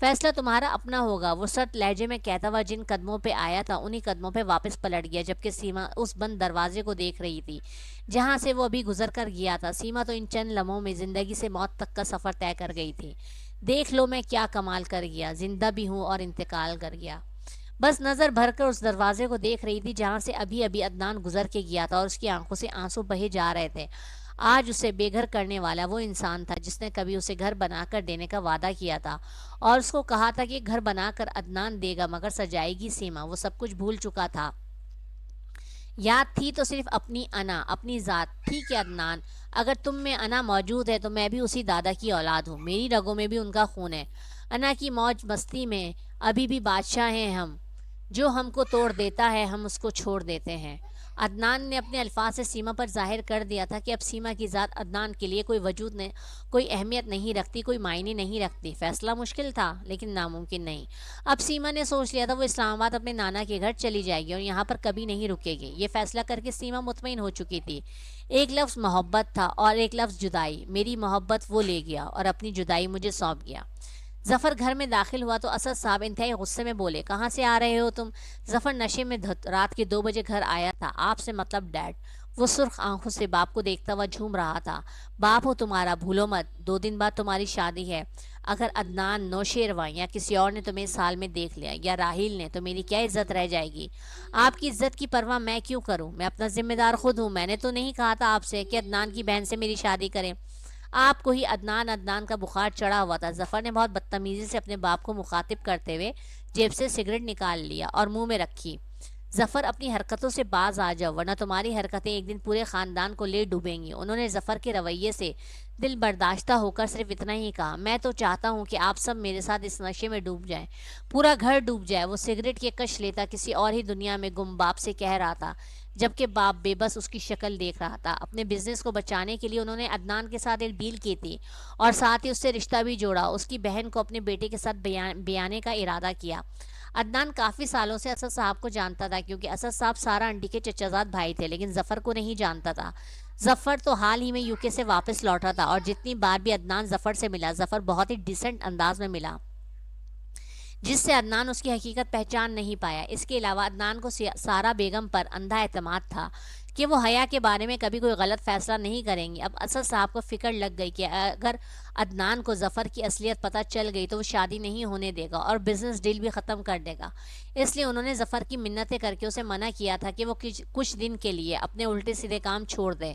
فیصلہ تمہارا اپنا ہوگا۔ وہ سرد لہجے میں کہتا ہوا جن قدموں پہ آیا تھا انہی قدموں پہ واپس پلٹ گیا، جبکہ سیما اس بند دروازے کو دیکھ رہی تھی جہاں سے وہ ابھی گزر کر گیا تھا۔ سیما تو ان چند لمحوں میں زندگی سے موت تک کا سفر طے کر گئی تھی۔ دیکھ لو میں کیا کمال کر گیا، زندہ بھی ہوں اور انتقال کر گیا۔ بس نظر بھر کر اس دروازے کو دیکھ رہی تھی جہاں سے ابھی ابھی عدنان گزر کے گیا تھا، اور اس کی آنکھوں سے آنسو بہے جا رہے تھے۔ آج اسے بے گھر کرنے والا وہ انسان تھا جس نے کبھی اسے گھر بنا کر دینے کا وعدہ کیا تھا اور اس کو کہا تھا کہ گھر بنا کر عدنان دے گا مگر سجائے گی سیما۔ وہ سب کچھ بھول چکا تھا۔ یاد تھی تو صرف اپنی انا، اپنی ذات۔ ٹھیک ہے عدنان، اگر تم میں انا موجود ہے تو میں بھی اسی دادا کی اولاد ہوں، میری رگوں میں بھی ان کا خون ہے۔ انا کی موج مستی میں ابھی بھی بادشاہ ہیں ہم، جو ہم کو توڑ دیتا ہے ہم اس کو چھوڑ دیتے ہیں۔ عدنان نے اپنے الفاظ سے سیما پر ظاہر کر دیا تھا کہ اب سیما کی ذات عدنان کے لیے کوئی وجود نہیں، کوئی اہمیت نہیں رکھتی، کوئی معنی نہیں رکھتی۔ فیصلہ مشکل تھا لیکن ناممکن نہیں۔ اب سیما نے سوچ لیا تھا وہ اسلام آباد اپنے نانا کے گھر چلی جائے گی اور یہاں پر کبھی نہیں رکے گی۔ یہ فیصلہ کر کے سیما مطمئن ہو چکی تھی۔ ایک لفظ محبت تھا اور ایک لفظ جدائی۔ میری محبت وہ لے گیا اور اپنی جدائی مجھے سونپ گیا۔ ظفر گھر میں داخل ہوا تو اسد صاحب انتہائی غصے میں بولے، کہاں سے آ رہے ہو تم؟ ظفر نشے میں دھت رات کے 2 بجے گھر آیا تھا، آپ سے مطلب ڈیڈ۔ وہ سرخ آنکھوں سے باپ کو دیکھتا ہوا جھوم رہا تھا۔ باپ ہو تمہارا، بھولو مت 2 دن بعد تمہاری شادی ہے۔ اگر عدنان، نوشیروان یا کسی اور نے تمہیں اس حال میں دیکھ لیا یا راحیل نے تو میری کیا عزت رہ جائے گی؟ آپ کی عزت کی پرواہ میں کیوں کروں؟ میں اپنا ذمہ دار خود ہوں۔ میں نے تو نہیں کہا تھا آپ سے کہ عدنان کی بہن سے میری شادی کریں۔ آپ کو ہی عدنان عدنان کا بخار چڑھا ہوا تھا۔ ظفر نے بہت بدتمیزی سے اپنے باپ کو مخاطب کرتے ہوئے جیب سے سگریٹ نکال لیا اور منہ میں رکھی۔ ظفر اپنی حرکتوں سے باز آ جاؤ ورنہ تمہاری حرکتیں ایک دن پورے خاندان کو لے ڈوبیں گی۔ انہوں نے ظفر کے رویے سے دل برداشتہ ہو کر صرف اتنا ہی کہا، میں تو چاہتا ہوں کہ آپ سب میرے ساتھ اس نشے میں ڈوب جائیں، پورا گھر ڈوب جائے۔ وہ سگریٹ کی کش لیتا کسی اور ہی دنیا میں گم باپ سے کہہ رہا تھا، جبکہ باپ بے بس اس کی شکل دیکھ رہا تھا۔ اپنے بزنس کو بچانے کے لیے انہوں نے عدنان کے ساتھ ایک ڈیل کی تھی اور ساتھ ہی اس سے رشتہ بھی جوڑا۔ اس کی بہن کو اپنے بیٹے کے ساتھ بیانے کا ارادہ کیا۔ عدنان کافی سالوں سے اسد صاحب کو جانتا تھا کیونکہ اسد صاحب سارا انڈی کے چچا زاد بھائی تھے، لیکن ظفر کو نہیں جانتا تھا۔ ظفر تو حال ہی میں یوکے سے واپس لوٹا تھا اور جتنی بار بھی عدنان ظفر سے ملا، ظفر بہت ہی ڈیسنٹ انداز میں ملا، جس سے عدنان اس کی حقیقت پہچان نہیں پایا۔ اس کے علاوہ عدنان کو سارا بیگم پر اندھا اعتماد تھا کہ وہ حیا کے بارے میں کبھی کوئی غلط فیصلہ نہیں کریں گے۔ اب اسد صاحب کو فکر لگ گئی کہ اگر عدنان کو ظفر کی اصلیت پتہ چل گئی تو وہ شادی نہیں ہونے دے گا اور بزنس ڈیل بھی ختم کر دے گا۔ اس لیے انہوں نے ظفر کی منتیں کر کے اسے منع کیا تھا کہ وہ کچھ دن کے لیے اپنے الٹے سیدھے کام چھوڑ دے،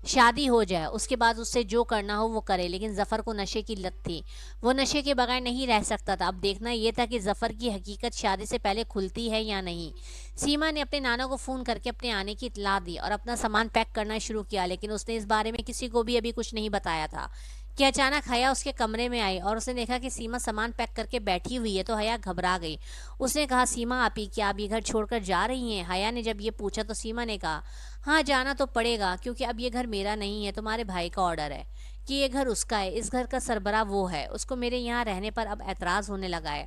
شادی ہو جائے، اس کے بعد اس سے جو کرنا ہو وہ کرے۔ لیکن ظفر کو نشے کی لت تھی، وہ نشے کے بغیر نہیں رہ سکتا تھا۔ اب دیکھنا یہ تھا کہ ظفر کی حقیقت شادی سے پہلے کھلتی ہے یا نہیں۔ سیما نے اپنے نانا کو فون کر کے اپنے آنے کی اطلاع دی اور اپنا سامان پیک کرنا شروع کیا، لیکن اس نے اس بارے میں کسی کو بھی ابھی کچھ نہیں بتایا تھا کہ اچانک حیا اس کے کمرے میں آئی اور اس نے دیکھا کہ سیما سامان پیک کر کے بیٹھی ہوئی ہے تو حیا گھبرا گئی۔ اس نے کہا، سیما آپی، کیا آپ یہ گھر چھوڑ کر جا رہی ہیں؟ حیا نے جب یہ پوچھا تو سیما نے کہا، ہاں جانا تو پڑے گا کیونکہ اب یہ گھر میرا نہیں ہے، تمہارے بھائی کا آرڈر ہے کہ یہ گھر اس کا ہے، اس گھر کا سربراہ وہ ہے، اس کو میرے یہاں رہنے پر اب اعتراض ہونے لگا ہے۔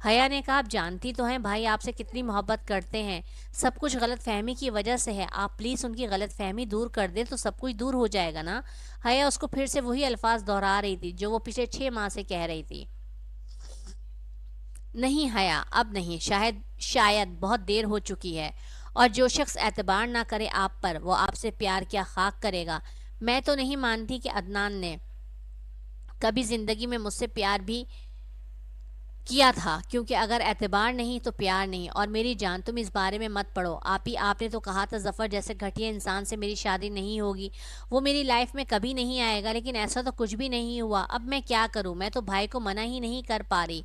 حیا نے کہا، آپ جانتی تو ہیں بھائی آپ سے کتنی محبت کرتے ہیں، سب کچھ غلط فہمی کی وجہ سے ہے، آپ پلیز ان کی غلط فہمی دور کر دیں تو سب کچھ دور ہو جائے گا نا۔ حیا اس کو پھر سے وہی الفاظ دہرا رہی تھی جو وہ پچھلے 6 ماہ سے کہہ رہی تھی۔ نہیں حیا، اب نہیں، شاید بہت دیر ہو چکی ہے، اور جو شخص اعتبار نہ کرے آپ پر وہ آپ سے پیار کیا خاک کرے گا۔ میں تو نہیں مانتی کہ عدنان نے کبھی زندگی میں مجھ سے پیار بھی کیا تھا، کیونکہ اگر اعتبار نہیں تو پیار نہیں۔ اور میری جان، تم اس بارے میں مت پڑو آپی، آپ نے تو کہا تھا ظفر جیسے گھٹیا انسان سے میری شادی نہیں ہوگی، وہ میری لائف میں کبھی نہیں آئے گا، لیکن ایسا تو کچھ بھی نہیں ہوا۔ اب میں کیا کروں؟ میں تو بھائی کو منع ہی نہیں کر پا رہی۔